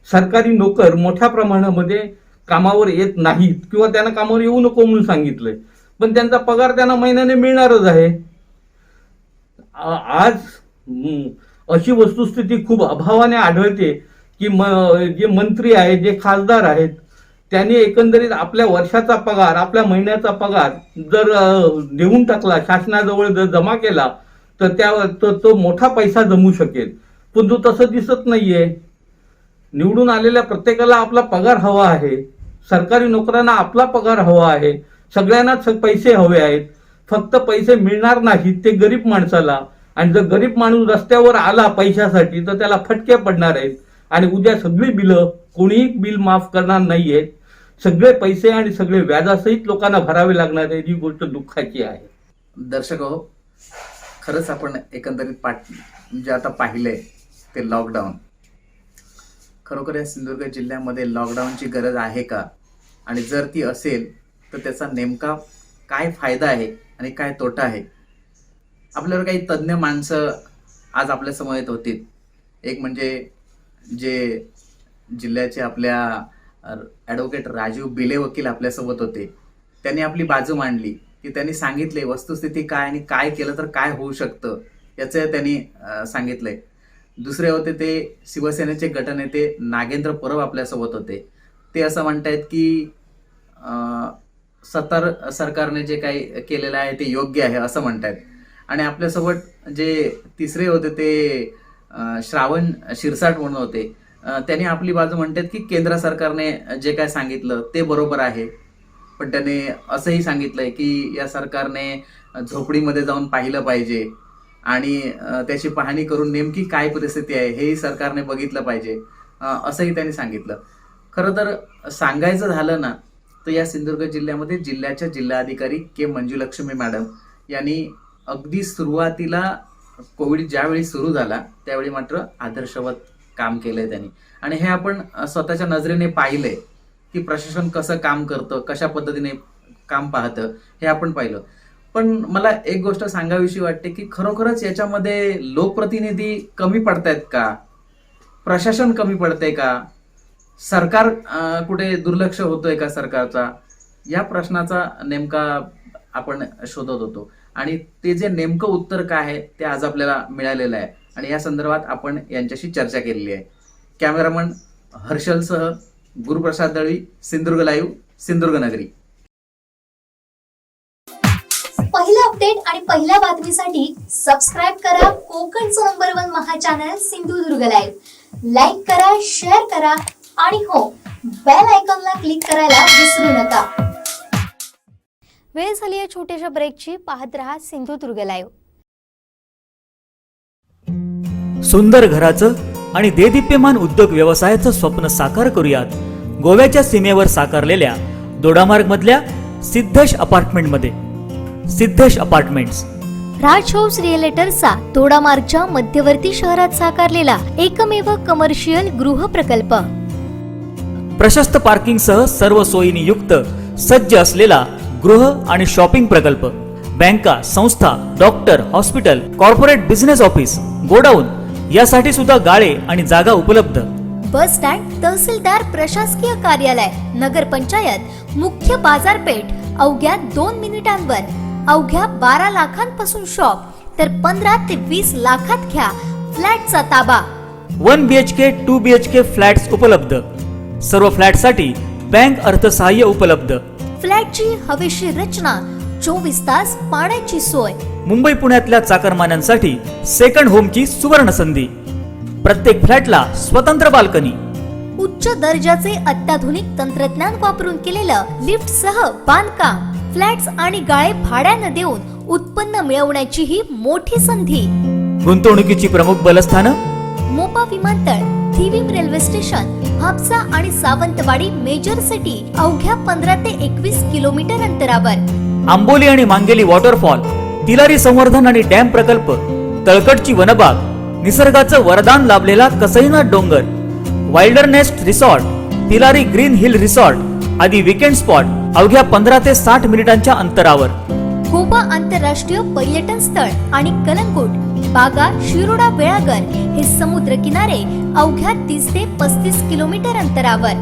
सरकारी नोकर मोठ्या प्रमाणामध्ये कामावर येत नाहीत किंवा त्यांना कामावर येऊ नको म्हणून सांगितलंय, पण त्यांचा पगार त्यांना महिन्याने मिळणारच आहे. आज अशी वस्तुस्थिती खूप अभावाने आढळते की जे मंत्री आहेत, जे खासदार आहेत, त्यांनी एकंदरीत आपल्या वर्षाचा पगार, आपल्या महिन्याचा पगार जर देऊन टाकला, शासनाजवळ जर जमा केला तर तो मोठा पैसा जमू शकेल. पण तो तसं दिसत नाहीये. निवडून आलेल्या प्रत्येकाला आपला पगार हवा आहे, सरकारी नोकरांना आपला पगार हवा आहे, सगळ्यांनाच पैसे हवे आहेत. फक्त पैसे मिळणार नाहीत ते गरीब माणसाला, आणि जर गरीब माणूस रस्त्यावर आला पैशासाठी तर त्याला फटके पडणार आहेत. आणि उद्या सगळी बिलं, कोणीही बिल माफ करणार नाहीयेत. सगळे पैसे आणि सगळे व्याजासहित लोकांना भरावे लागणार आहे. ही गोष्ट दुःखाची आहे. दर्शक हो, खरंच आपण एकंदरीत म्हणजे आता पाहिलंय ते लॉकडाऊन, खरोखर या सिंधुदुर्ग जिल्ह्यामध्ये लॉकडाऊनची गरज आहे का, आणि जर ती असेल तर त्याचा नेमका काय फायदा आहे आणि काय तोटा आहे. आपल्यावर काही तज्ज्ञ माणसं आज आपल्या समोर येत होती. एक म्हणजे जे जिल्ह्याचे आपल्या ॲडव्होकेट राजीव बिले वकील आपल्यासोबत होते. त्यांनी आपली बाजू मांडली की त्यांनी सांगितले वस्तुस्थिती काय आणि काय केलं तर काय होऊ शकतं याचं त्यांनी सांगितलंय. दुसरे होते ते शिवसेनेचे गटनेते नागेंद्र परब आपल्यासोबत होते. ते असं म्हणतायत की सरकारने जे काही केलेलं आहे ते योग्य आहे असं म्हणतायत. आणि आपल्यासोबत जे तिसरे होते ते श्रावण शिरसाट म्हणून होते. त्यांनी आपली बाजू म्हणतात की केंद्र सरकारने जे काय सांगितलं ते बरोबर आहे, पण त्याने असंही सांगितलंय की या सरकारने झोपडीमध्ये जाऊन पाहिलं पाहिजे आणि त्याची पाहणी करून नेमकी काय परिस्थिती आहे हेही सरकारने बघितलं पाहिजे, असंही त्यांनी सांगितलं. खरं तर सांगायचं झालं ना तर या सिंधुदुर्ग जिल्ह्यामध्ये जिल्ह्याच्या जिल्हाधिकारी के मंजुलक्ष्मी मॅडम यांनी अगदी सुरुवातीला कोविड ज्यावेळी सुरू झाला त्यावेळी मात्र आदर्शवत काम केलंय त्यांनी. आणि हे आपण स्वतःच्या नजरेने पाहिलंय की प्रशासन कसं काम करतं, कशा पद्धतीने काम पाहतं हे आपण पाहिलं. पण मला एक गोष्ट सांगावीशी वाटते की खरोखरच याच्यामध्ये लोकप्रतिनिधी कमी पडतायत का, प्रशासन कमी पडतंय का, सरकार कुठे दुर्लक्ष होतोय का सरकारचा, या प्रश्नाचा नेमका आपण शोधत होतो. आणि ते जे नेमकं उत्तर काय आहे ते आज आपल्याला मिळालेलं आहे आणि या संदर्भात आपण यांच्याशी चर्चा केलेली आहे. कॅमेरामन हर्षलसह गुरुप्रसाद दळवी, सिंधुदुर्ग लाईव्ह, सिंधुदुर्ग नगरी. पहिलं अपडेट आणि पहिल्या बातमीसाठी सबस्क्राईब करा कोकणचं नंबर 1 महा चॅनल सिंधुदुर्ग लाईव्ह. लाईक करा, शेअर करा आणि हो, बेल आयकॉनला क्लिक करायला विसरू नका. वेळ झाली आहे छोट्याशा ब्रेकची. पाहत रहा सिंधुदुर्ग लाईव्ह. सुंदर घराचं आणि देदीप्यमान उद्योग व्यवसायाचं स्वप्न साकार करूयात गोव्याच्या सीमेवर साकारलेल्या दोडामार्ग मधल्या सिद्धेश अपार्टमेंटमध्ये. सिद्धेश अपार्टमेंट्स राज हाऊस रिअलेटरचा दोडामार्गच्या मध्यवर्ती शहरात साकारलेला एकमेव कमर्शियल गृह प्रकल्प. प्रशस्त पार्किंग सह सर्व सोयींनी युक्त सज्ज असलेला गृह आणि शॉपिंग प्रकल्प, बँका, संस्था, doctor, hospital, corporate business office, godown यासाठी सुद्धा गाळे आणि जागा उपलब्ध. बस स्टँड, तहसीलदार, प्रशासकीय कार्यालय, नगरपंचायत, मुख्य बाजारपेठ अवघ्या 2 मिनिटांवर. अवघ्या 12 लाखांपासून शॉप तर 15 ते 20 लाखात घ्या फ्लॅटचा ताबा. 1 BHK 2 BHK फ्लॅट्स उपलब्ध. सर्व फ्लॅटसाठी बँक अर्थसहाय्य उपलब्ध. फ्लॅटची हवेशीर रचना, 24 तास पाण्याची सोय. मुंबई पुण्यातल्या चाकरमान्यांसाठी सेकंड होमची सुवर्ण संधी. प्रत्येक फ्लॅटला स्वतंत्र बाल्कनी. उच्च दर्जाचे अत्याधुनिक तंत्रज्ञान वापरून केलेलं लिफ्ट सह बांधकाम. फ्लॅट्स आणि गाळे भाड्यानं देऊन उत्पन्न मिळवण्याची ही मोठी संधी. गुंतवणुकीची प्रमुख बलस्थानं मोपा विमानतळ, थिविम रेल्वे स्टेशन, हापसा आणि सावंतवाडी मेजर सिटी अवघ्या 15 ते 21 किलोमीटर अंतरावर. आंबोली आणि मांगेली वॉटरफॉल, तिलारी संवर्धन आणि डॅम प्रकल्प, तळकटची वनबाग, निसर्गाचं वरदान लाभलेला कसईनाथ डोंगर, Wildernest resort, Tilari green hill resort आदी विकेंड स्पॉट अवघ्या 15 ते 60 मिनिटांच्या अंतरावर. गोवा आंतरराष्ट्रीय पर्यटन स्थळ आणि कलंगूट, बागा, शिरोडा, बेळागर हे समुद्र किनारे अवघ्या 30 ते 35 किलोमीटर अंतरावर.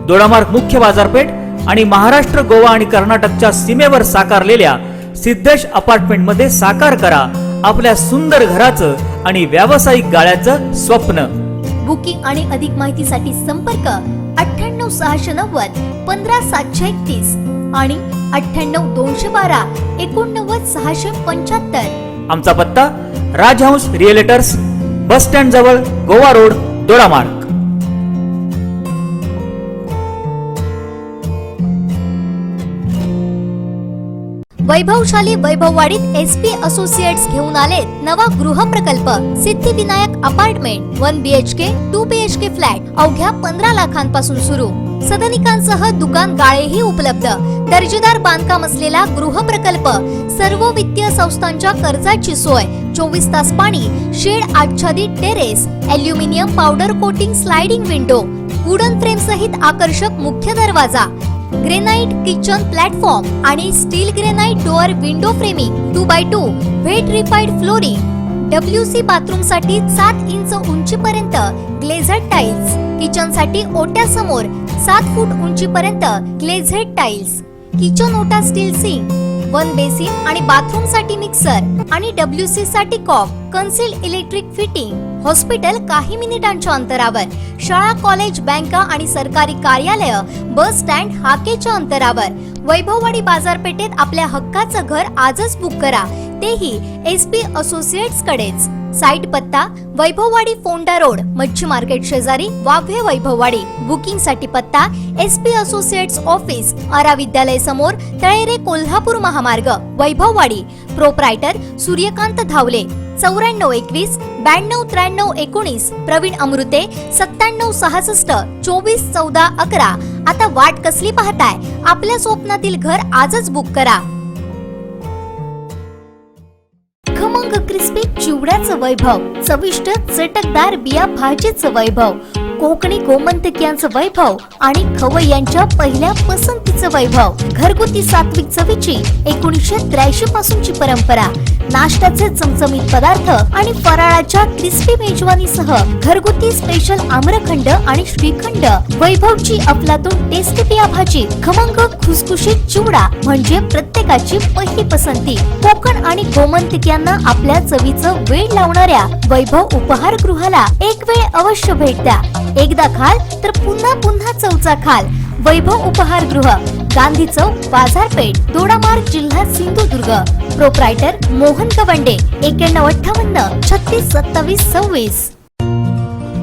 दोडामार्ग मुख्य बाजारपेठ आणि महाराष्ट्र, गोवा आणि कर्नाटकच्या सीमेवर साकारलेल्या सिद्धेश अपार्टमेंट मध्ये साकार करा आपल्या सुंदर घराचं आणि व्यावसायिक गाळ्याचं स्वप्न. बुकिंग आणि अधिक माहितीसाठी संपर्क 98 690 15 731 आणि 98 212 89 675. आमचा पत्ता राजहंस रिअलेटर्स, बस स्टँड जवळ, गोवा रोड, दोडामार्ग. वैभवशाली वैभववाडीत SP असोसिएट्स घेऊन आले नवा गृह प्रकल्प. Siddhivinayak apartment 1 BHK 2 BHK flat अवघ्या 15 लाखांपासून सुरू. सदनिकांसह दुकान गाळेही उपलब्ध. दर्जेदार बांधकाम असलेला गृह प्रकल्प. सर्व वित्तीय संस्थांच्या कर्जाची सोय. 24 तास पाणी. शेड आच्छादित terrace. Aluminium powder coating sliding window. Wooden frame सहित आकर्षक मुख्य दरवाजा. ग्रेनाइट किचन प्लॅटफॉर्म आणि steel granite door window framing. 2x2 vitrified flooring. WC bathroom साठी 7 इंच उंचीपर्यंत ग्लेझेड टाइल्स. किचन साठी ओट्यासमोर 7 फूट उंचीपर्यंत ग्लेझेड टाइल्स. किचन ओटा स्टील सिंक. 1 बेसिन आणि बाथरूम साठी मिक्सर आणि WC साठी cock. Concealed electric fitting. Hospital काही मिनिटांच्या अंतरावर. शाळा, कॉलेज, बँका आणि सरकारी कार्यालय, बस स्टँड हाकेच्या अंतरावर. वैभववाडी बाजारपेठेत आपल्या हक्काचं घर आजच बुक करा, तेही SP असोसिएट्स कडेच. साईट पत्ता वैभववाडी फोंडा रोड, मच्छी मार्केट शेजारी, वाव्हे, वैभववाडी. बुकिंग साठी पत्ता SP असोसिएट्स ऑफिस, आरा विद्यालय समोर, तळेरे, कोल्हापूर महामार्ग, वैभववाडी. प्रोप्रायटर सूर्यकांत धावले. 9421 92 93 19. प्रवीण अमृते 97 66 24 14 11. आता वाट कसली पाहताय? आपल्या स्वप्नातील घर आजच बुक करा. खमंग क्रिस्पी चिवड्याचं वैभव. चविष्ट चटकदार बिया भाजीचं वैभव. कोकणी गोमंतक्यांचं वैभव आणि खवय्यांच्या पहिल्या पसंतीचं वैभव. घरगुती सात्विक चवीची 1983 पासूनची परंपरा. नाश्त्याचे चमचमीत पदार्थ आणि फराळाच्या क्रिस्पी मेजवानीसह घरगुती स्पेशल आम्रखंड आणि श्रीखंड. वैभवची अफलातून टेस्टी बिया भाजी, खमंग खुसखुशीत चिवडा म्हणजे प्रत्येकाची पहिली पसंती. कोकण आणि गोमंतक्यांना आपल्या चवीचं वेळ लावणाऱ्या वैभव उपहारगृहाला एक वेळ अवश्य भेट द्या. एकदा खाल तर पुन्हा पुन्हा चवचा खाल. वैभव उपहारगृह, गांधी चौक, बाजारपेठ, दोडामार्ग, जिल्हा Sindhudurg. Proprietor Mohan Kawande. 9158 36 27 26.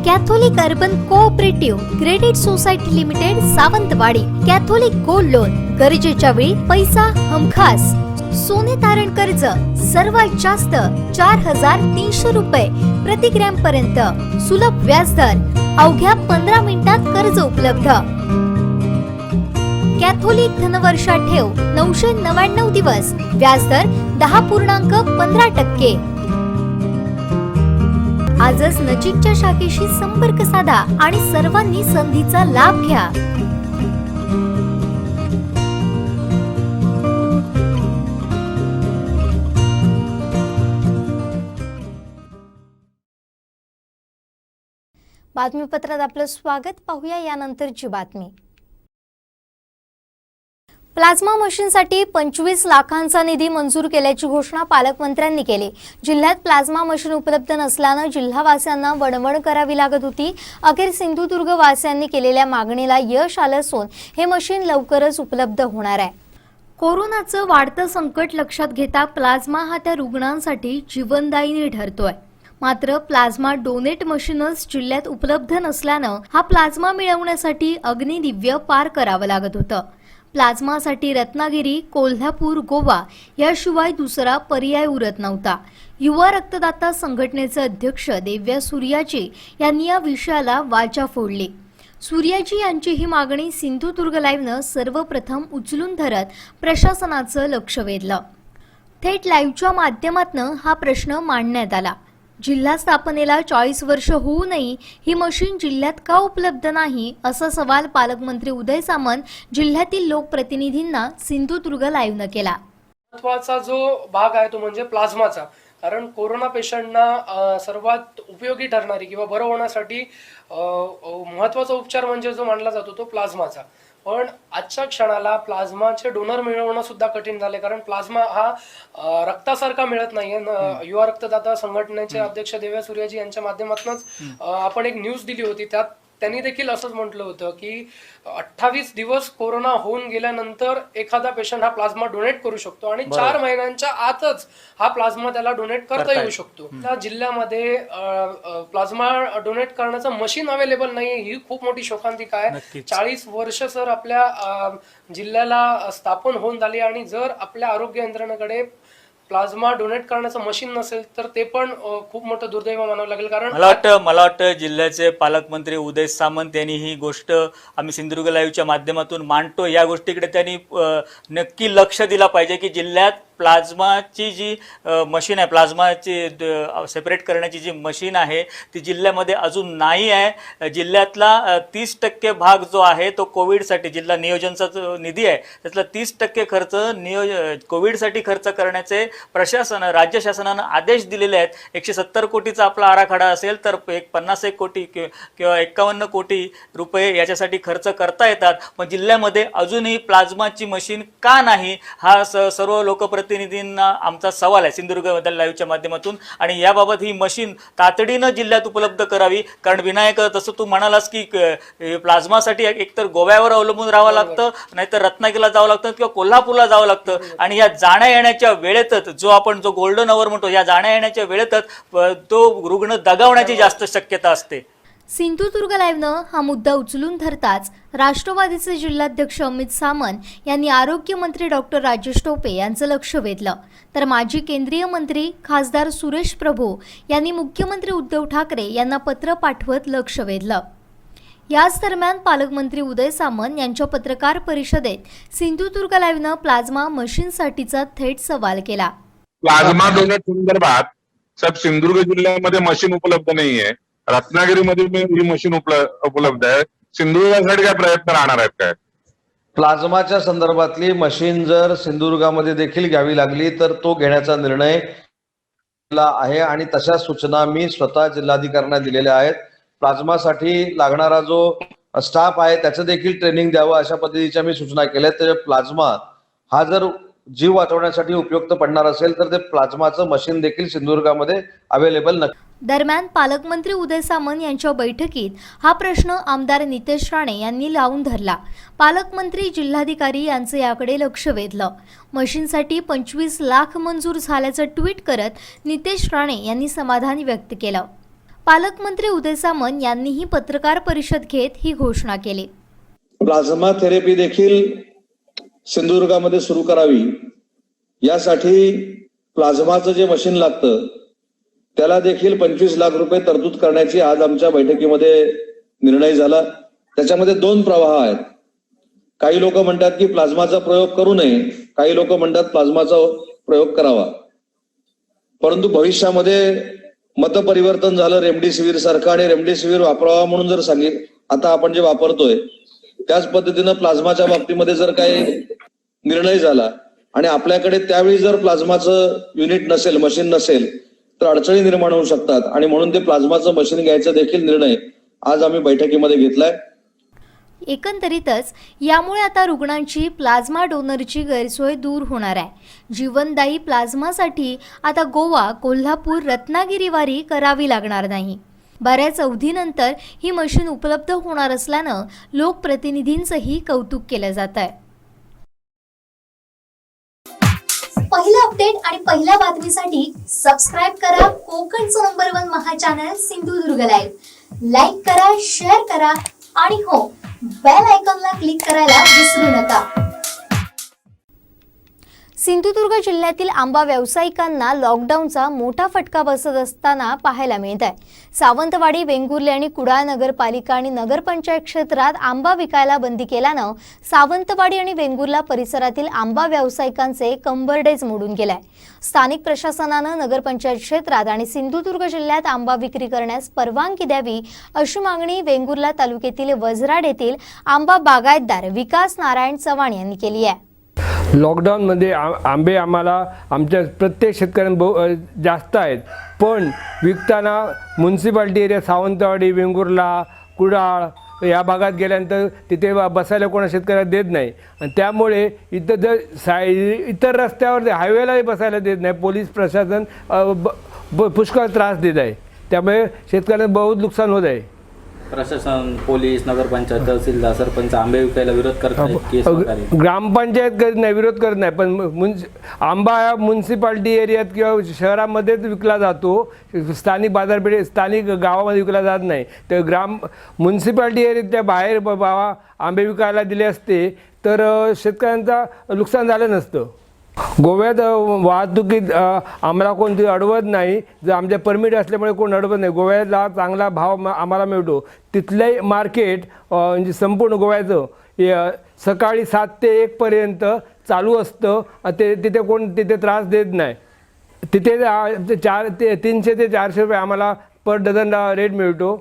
Catholic Urban Cooperative Credit Society Limited, Sawantwadi. Catholic gold loan, गरजेच्या वेळी पैसा हमखास. सोने तारण कर्ज सर्वात जास्त 4300 रुपये प्रति ग्रॅम पर्यंत. सुलभ व्याजदर. अवघ्या 15 मिनिटात कर्ज उपलब्ध. कॅथोलिक धनवर्षा ठेव 999 दिवस. व्याजदर 10.15%. आजच नजीकच्या शाखेशी संपर्क साधा आणि सर्वांनी संधीचा लाभ घ्या. बातमीपत्रात आपलं स्वागत. पाहूया यानंतरची बातमी. प्लाझ्मा मशीनसाठी 25 लाखांचा निधी मंजूर केल्याची घोषणा पालकमंत्र्यांनी केली. जिल्ह्यात प्लाझ्मा मशीन उपलब्ध नसल्यानं जिल्हावासियांना वणवण करावी लागत होती. अखेर सिंधुदुर्ग वासियांनी केलेल्या मागणीला यश आलं असून हे मशीन लवकरच उपलब्ध होणार आहे. कोरोनाचं वाढतं संकट लक्षात घेता प्लाझ्मा हा त्या रुग्णांसाठी जीवनदायिनी ठरतोय. मात्र प्लाझ्मा डोनेट मशीनच जिल्ह्यात उपलब्ध नसल्यानं हा प्लाझ्मा मिळवण्यासाठी अग्निदिव्य पार करावं लागत होतं. प्लाझ्मासाठी रत्नागिरी, कोल्हापूर, गोवा याशिवाय दुसरा पर्याय उरत नव्हता. युवा रक्तदाता संघटनेचे अध्यक्ष देव्या सूर्याजी यांनी या विषयाला वाचा फोडली. सूर्याजी यांची ही मागणी सिंधुदुर्ग लाईव्हनं सर्वप्रथम उचलून धरत प्रशासनाचं लक्ष वेधलं. थेट लाईव्हच्या माध्यमातून हा प्रश्न मांडण्यात आला. जिल्हा स्थापनेला 40 वर्ष होऊनही ही मशीन जिल्ह्यात का उपलब्ध नाही, असा सवाल पालकमंत्री उदय सामंत जिल्ह्यातील लोकप्रतिनिधींना सिंधुदुर्ग लाईव्हनं केला. महत्वाचा जो भाग आहे तो म्हणजे प्लाझ्माचा. कारण कोरोना पेशंटना सर्वात उपयोगी ठरणारी किंवा बरं होण्यासाठी महत्वाचा उपचार म्हणजे जो मानला जातो तो प्लाझ्माचा. पण आजच्या क्षणाला प्लाझ्माचे डोनर मिळवणं सुद्धा कठीण झाले. कारण प्लाझ्मा हा रक्तासारखा मिळत नाहीये. युवा रक्तदाता संघटनेचे अध्यक्ष देव्या सूर्याजी यांच्या माध्यमातूनच आपण एक न्यूज दिली होती. त्यात त्यांनी देखील असंच म्हटलं होतं की 28 दिवस कोरोना होऊन गेल्यानंतर एखादा पेशंट हा प्लाझ्मा डोनेट करू शकतो आणि 4 महिन्यांच्या आतच हा प्लाझ्मा त्याला डोनेट करता येऊ शकतो. त्या जिल्ह्यामध्ये प्लाझ्मा डोनेट करण्याचं मशीन अवेलेबल नाही ही खूप मोठी शोकांतिका आहे. 40 वर्ष सर आपल्या जिल्ह्याला स्थापन होऊन झाली आणि जर आपल्या आरोग्य यंत्रणेकडे प्लाझ्मा डोनेट करण्याचं मशीन नसेल तर ते पण खूप मोठं दुर्दैव मानावं लागेल. कारण मला वाटतं जिल्ह्याचे पालकमंत्री उदय सामंत यांनी ही गोष्ट आम्ही सिंधुदुर्ग लाईव्हच्या माध्यमातून मांडतो. या गोष्टीकडे त्यांनी नक्की लक्ष दिलं पाहिजे की जिल्ह्यात प्लाझ्माची जी मशीन आहे, प्लाझ्माची सेपरेट करण्याची जी मशीन आहे ती जिल्ह्यामध्ये अजून नाही आहे. जिल्ह्यातला 30% भाग जो आहे तो कोविडसाठी, जिल्हा नियोजनचा जो निधी आहे त्यातला 30% खर्च कोविडसाठी खर्च करण्याचे राज्य शासनानं आदेश दिलेले आहेत. 170 कोटीचा आपला आराखडा असेल तर 51 कोटी किंवा 51 कोटी रुपये याच्यासाठी खर्च करता येतात. पण जिल्ह्यामध्ये अजूनही प्लाझ्माची मशीन का नाही हा सर्व लोकप्रतिनिधींना आमचा सवाल आहे सिंधुदुर्ग लाईव्हच्या माध्यमातून. आणि याबाबत ही मशीन तातडीनं जिल्ह्यात उपलब्ध करावी. कारण विनायक, तसं तू म्हणालास की प्लाझ्मासाठी एकतर गोव्यावर अवलंबून राहावं लागतं, नाहीतर रत्नागिरीला जावं लागतं किंवा कोल्हापूरला जावं लागतं. आणि या जाण्या येण्याच्या वेळेतच जो गोल्डन अवर म्हणतो, या जाण्या येण्याच्या वेळेतच तो रुग्ण दगावण्याची जास्त शक्यता असते. सिंधुदुर्ग लाईव्हनं हा मुद्दा उचलून धरताच राष्ट्रवादीचे जिल्हाध्यक्ष अमित सामंत यांनी आरोग्यमंत्री डॉक्टर राजेश टोपे यांचं लक्ष वेधलं. तर माजी केंद्रीय मंत्री खासदार सुरेश प्रभू यांनी मुख्यमंत्री उद्धव ठाकरे यांना पत्र पाठवत लक्ष वेधलं. याच दरम्यान पालकमंत्री उदय सामंत यांच्या पत्रकार परिषदेत सिंधुदुर्ग लाईव्हनं प्लाझ्मा मशीनसाठीचा थेट सवाल केला. प्लाझ्मा डोनेट संदर्भात सिंधुदुर्ग जिल्ह्यामध्ये मशीन उपलब्ध नाहीये. रत्नागिरीमध्ये ही मशीन उपलब्ध आहे. सिंधुदुर्गासाठी काय प्रयत्न राहणार आहेत काय? प्लाझ्माच्या संदर्भातली मशीन जर सिंधुदुर्गामध्ये देखील घ्यावी लागली तर तो घेण्याचा निर्णय आहे आणि तशा सूचना मी स्वतः जिल्हाधिकाऱ्यांना दिलेल्या आहेत. प्लाझ्मासाठी लागणारा जो स्टाफ आहे त्याचं देखील ट्रेनिंग द्यावं अशा पद्धतीच्या मी सूचना केल्या. तर प्लाझ्मा हा जर जीव वाचवण्यासाठी उपयुक्त पडणार असेल तर ते प्लाझ्माचं मशीन देखील सिंधुदुर्गामध्ये अवेलेबल नक्की. दरम्यान पालकमंत्री उदय सामंत यांच्या बैठकीत हा प्रश्न आमदार नितेश राणे यांनी लावून धरला. पालकमंत्री जिल्हाधिकारी यांचं याकडे लक्ष वेधलं. मशीनसाठी 25 लाख मंजूर झाल्याचं ट्विट करत नितेश राणे यांनी समाधान व्यक्त केलं. पालकमंत्री उदय सामंत यांनीही पत्रकार परिषद घेत ही घोषणा केली. प्लाझ्मा थेरपी देखील सिंधुदुर्गामध्ये सुरू करावी यासाठी प्लाझ्माचं जे मशीन लागतं त्याला देखील 25 लाख रुपये तरतूद करण्याची आज आमच्या बैठकीमध्ये निर्णय झाला. त्याच्यामध्ये 2 प्रवाह आहेत. काही लोक म्हणतात की प्लाझ्माचा प्रयोग करू नये, काही लोक म्हणतात प्लाझ्माचा प्रयोग करावा. परंतु भविष्यामध्ये मतपरिवर्तन झालं रेमडेसिवीर सारखं आणि रेमडेसिवीर वापरावा म्हणून जर आता आपण जे वापरतोय त्याच पद्धतीनं प्लाझ्माच्या बाबतीमध्ये जर काही निर्णय झाला आणि आपल्याकडे त्यावेळी जर प्लाझ्माचं युनिट नसेल, मशीन नसेल तर अडचणी निर्माण होऊ शकतात आणि म्हणून ते प्लाझ्माचं मशीन घ्यायचा देखील निर्णय आज आम्ही बैठकीमध्ये घेतलाय. एकंदरीतच यामुळे आता रुग्णांची प्लाझ्मा डोनरची गैरसोय दूर होणार आहे. जीवनदायी प्लाझ्मासाठी आता गोवा, कोल्हापूर, रत्नागिरी वारी करावी लागणार नाही. बऱ्याच अवधीनंतर ही मशीन उपलब्ध होणार असल्यानं लोकप्रतिनिधींचंही कौतुक केलं जात आहे. पहिला अपडेट आणि पहिल्या बातमीसाठी सबस्क्राईब करा कोकणचं नंबर 1 महा चॅनल सिंधुदुर्ग लाईव्ह. लाईक करा, शेअर करा आणि हो, बेल आयकॉनला क्लिक करायला विसरू नका. सिंधुदुर्ग जिल्ह्यातील आंबा व्यावसायिकांना लॉकडाऊनचा मोठा फटका बसत असताना पाहायला मिळत आहे. सावंतवाडी, वेंगुर्ले आणि कुडाळ नगरपालिका आणि नगरपंचायत क्षेत्रात आंबा विकायला बंदी केल्यानं सावंतवाडी आणि वेंगुर्ला परिसरातील आंबा व्यावसायिकांचे कंबरडेच मोडून गेलाय. स्थानिक प्रशासनानं नगरपंचायत क्षेत्रात आणि सिंधुदुर्ग जिल्ह्यात आंबा विक्री करण्यास परवानगी द्यावी अशी मागणी वेंगुर्ला तालुक्यातील वजराड येथील आंबा बागायतदार विकास नारायण चव्हाण यांनी केली आहे. लॉकडाऊनमध्ये आंबे आमच्या प्रत्येक शेतकऱ्यांना जास्त आहेत, पण विकताना म्युन्सिपाल्टी एरिया सावंतवाडी, वेंगुर्ला, कुडाळ या भागात गेल्यानंतर तिथे बसायला कोणा शेतकऱ्याला देत नाही आणि त्यामुळे इथं इतर रस्त्यावर हायवेलाही बसायला देत नाही. पोलीस प्रशासन पुष्कळ त्रास देत आहे, त्यामुळे शेतकऱ्यांना बहुत नुकसान होत आहे. प्रशासन, पोलीस, नगरपंचायत, तहसीलदार, सरपंच आंबे विकायला विरोध करतात. ग्रामपंचायत करत नाही, विरोध करत नाही, पण आंबा हा म्युन्सिपाल्टी एरियात किंवा शहरामध्येच विकला जातो. स्थानिक बाजारपेठे, स्थानिक गावामध्ये विकला जात नाही. तर म्युन्सिपाल्टी एरियाच्या बाहेर आंबे विकायला दिले असते तर शेतकऱ्यांचा नुकसान झालं नसतं. गोव्यात वाहतुकीत आम्हाला कोणती अडवत नाही. जर आमच्या परमिट असल्यामुळे कोण अडवत नाही. गोव्याला चांगला भाव आम्हाला मिळतो. तिथलंही मार्केट म्हणजे संपूर्ण गोव्याचं सकाळी 7 ते 1 पर्यंत चालू असतं. तिथे त्रास देत नाही. तिथे 300 ते 400 रुपये आम्हाला पर डझन रेट मिळतो.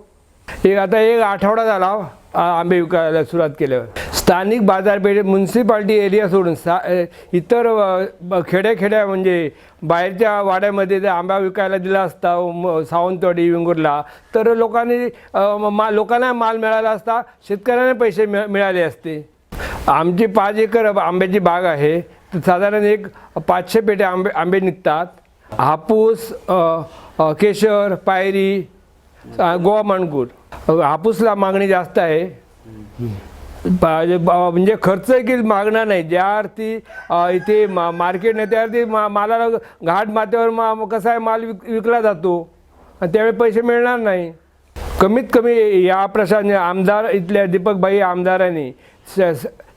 आता एक आठवडा झाला आंबे विकायला सुरुवात केल्यावर. स्थानिक बाजारपेठे म्युन्सिपाल्टी एरिया सोडून इतर खेड्या म्हणजे बाहेरच्या वाड्यामध्ये जर आंबा विकायला दिला असता सावंतवाडी, वेंगुर्ला, तर लोकांना माल मिळाला असता, शेतकऱ्यांना पैसे मिळाले असते. आमची 5 एकर आंब्याची बाग आहे. तर साधारण एक 500 पेटे आंबे निघतात. हापूस, केशर, पायरी, गोवा मानकूर. हापूसला मागणी जास्त आहे. म्हणजे खर्च देखील मागणार नाही. ज्या अर्थी इथे मार्केट नाही त्या अर्थी मालाला घाट माथ्यावर कसा आहे माल विकला जातो आणि त्यावेळी पैसे मिळणार नाही. कमीत कमी या प्रशासन आमदार इथल्या दीपकभाई आमदारांनी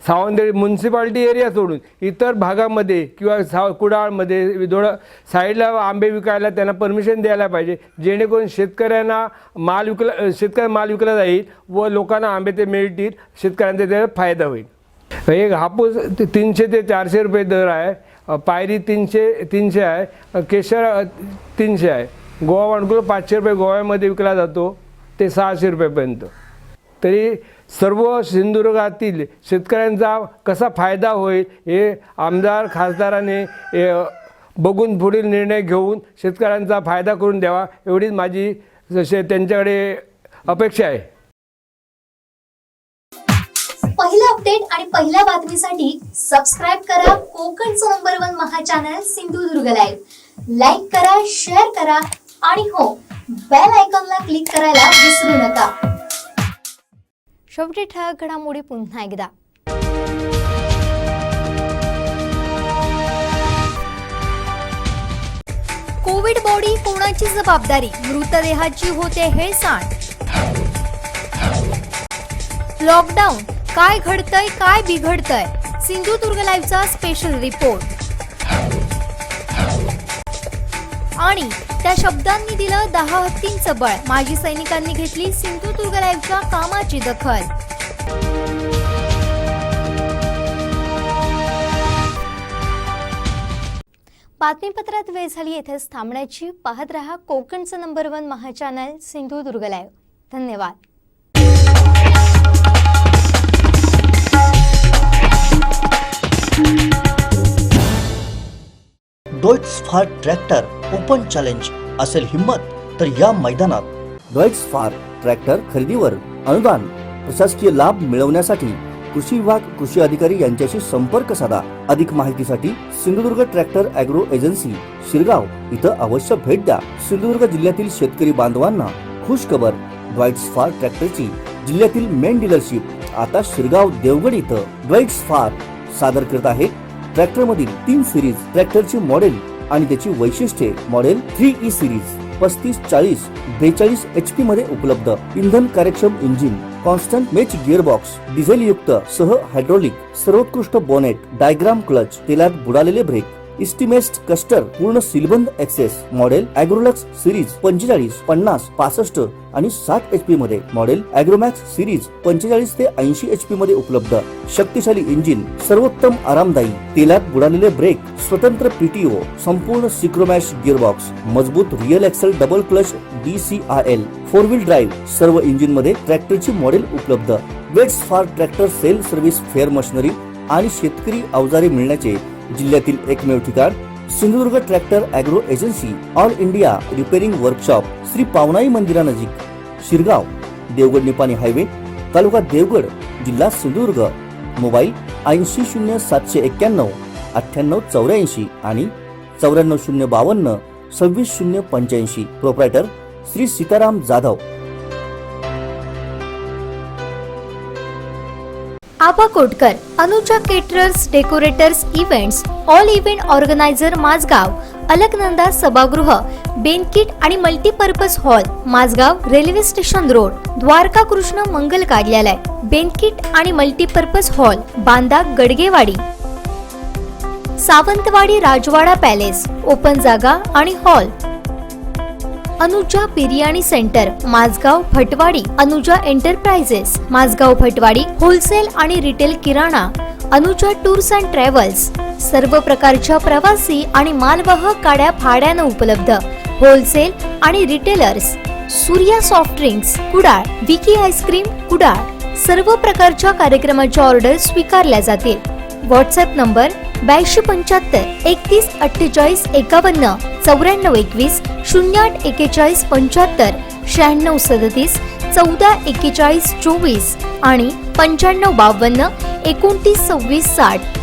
सावंतवाडी म्युन्सिपाल्टी एरिया सोडून इतर भागामध्ये किंवा कुडाळमध्ये साईडला आंबे विकायला त्यांना परमिशन द्यायला पाहिजे, जेणेकरून शेतकऱ्यांना माल विकला जाईल व लोकांना आंबे ते मिळतील, शेतकऱ्यांचा त्याचा फायदा होईल. एक हापूस 300 ते 400 रुपये दर आहे. पायरी 300 आहे. केशर 300 आहे. गोवा वाणकुल 500 रुपये गोव्यामध्ये विकला जातो ते 600 रुपयेपर्यंत. तरी सर्व सिंधुदुर्गातील शेतकऱ्यांचा कसा फायदा होईल हे आमदार खासदाराने बघून पुढील निर्णय घेऊन शेतकऱ्यांचा फायदा करून द्यावा, एवढीच माझी त्यांच्याकडे अपेक्षा आहे. पहिला अपडेट आणि पहिल्या बातमीसाठी सबस्क्राईब करा कोकणचं नंबर 1 महा चॅनल सिंधुदुर्ग लाईव्ह. लाईक करा, शेअर करा आणि हो, बेल आयकॉनला क्लिक करायला विसरू नका. शेवटी ठळक घडामोडी पुन्हा एकदा. कोविड बॉडी कोणाची जबाबदारी? मृतदेहाची होते हेळसांड. लॉकडाऊन काय घडतंय, काय बिघडतंय? सिंधुदुर्ग लाईव्हचा स्पेशल रिपोर्ट. आणि त्या शब्दांनी दिलं 10 हत्तींचं बळ. माजी सैनिकांनी घेतली सिंधुदुर्ग लाईव्हच्या कामाची दखल. बातमीपत्रात वेळ झाली येथेच थांबण्याची. पाहत रहा कोकणचं नंबर 1 महा चॅनल सिंधुदुर्ग लाईव्ह. धन्यवाद. डॉइट्सफार ट्रॅक्टर ओपन चॅलेंज असेल हिम्मत तर या मैदानात. डॉइट्सफार ट्रॅक्टर खरेदीवर अनुदान प्रशासकीय लाभ मिळवण्यासाठी कृषी विभाग कृषी अधिकारी यांच्याशी संपर्क साधा. अधिक माहितीसाठी Sindhudurg tractor agro agency Shirgaon इथं अवश्य भेट द्या. सिंधुदुर्ग जिल्ह्यातील शेतकरी बांधवांना खुश खबर, ड्वाइट्स फार ट्रॅक्टरची जिल्ह्यातील मेन डीलरशिप आता शिरगाव देवगड इथं ड्वाइट्स फार सादर करत आहे. ट्रॅक्टर मधील 3 सिरीज ट्रॅक्टरची मॉडेल आणि त्याची वैशिष्ट्ये. मॉडेल 3E सिरीज 35-40 42 HP मध्ये उपलब्ध. इंधन कार्यक्षम engine, constant match gearbox, diesel युक्त सह हायड्रोलिक, सर्वोत्कृष्ट बोनेट, डायग्राम क्लच, तेलात बुडालेले ब्रेक, इस्टिमेस्ट कस्टर, पूर्ण सीलबंद एक्सेस. मॉडेल ॲग्रोलक्स सिरीज 45, 50, 65 आणि 60 HP मध्ये. मॉडेल ॲग्रोमॅक्स सिरीज 45 ते 80 HP मध्ये उपलब्ध. शक्तिशाली इंजिन, सर्वोत्तम आरामदायी, तेलात बुडालेले ब्रेक, स्वतंत्र PTO, संपूर्ण सिक्रोमॅश गिअरबॉक्स, मजबूत rear axle double clutch DCRL, 4 wheel drive. सर्व इंजिन मध्ये ट्रॅक्टरची मॉडेल उपलब्ध. वेट्स फार tractor sale service fair machinery आणि शेतकरी अवजारे मिळण्याचे जिल्ह्यातील एकमेव ठिकाण Sindhudurg tractor agro agency, all India repairing workshop, Shri Pawanai मंदिरानजीक, शिरगाव, देवगड निपाणी हायवे, तालुका देवगड, जिल्हा सिंधुदुर्ग. मोबाईल 800791 9884 आणि 94052 26085. Proprietor Shri Sitaram Jadhav. Aba Kotkar, Anuja caterers, decorators, events, all event organiser Mazgaon, Alaknanda सभागृह, बेनकिट आणि multipurpose hall, Mazgaon railway station road, Dwarka Krishna मंगल कार्यालय, बेनकिट आणि multipurpose hall, Banda Gadgewadi, Sawantwadi Rajwada palace, open जागा आणि hall. Anuja biryani centre, Mazgaon Bhatwadi, Anuja enterprises, Mazgaon Bhatwadi, wholesale आणि रिटेल किराणा, अनुजा टूर्स अँड ट्रॅव्हल्स, सर्व प्रकारच्या प्रवासी आणि मालवाहक गाड्या भाड्यानं उपलब्ध. होलसेल आणि retailers, Surya soft drinks Kudal, Vicky ice cream Kudal. सर्व प्रकारच्या कार्यक्रमाच्या ऑर्डर स्वीकारल्या जातील. व्हॉट्सअप नंबर 8275 31 48 51 94 21 08 41 75 96 37 14 41 24 आणि 95 52 29 26 60.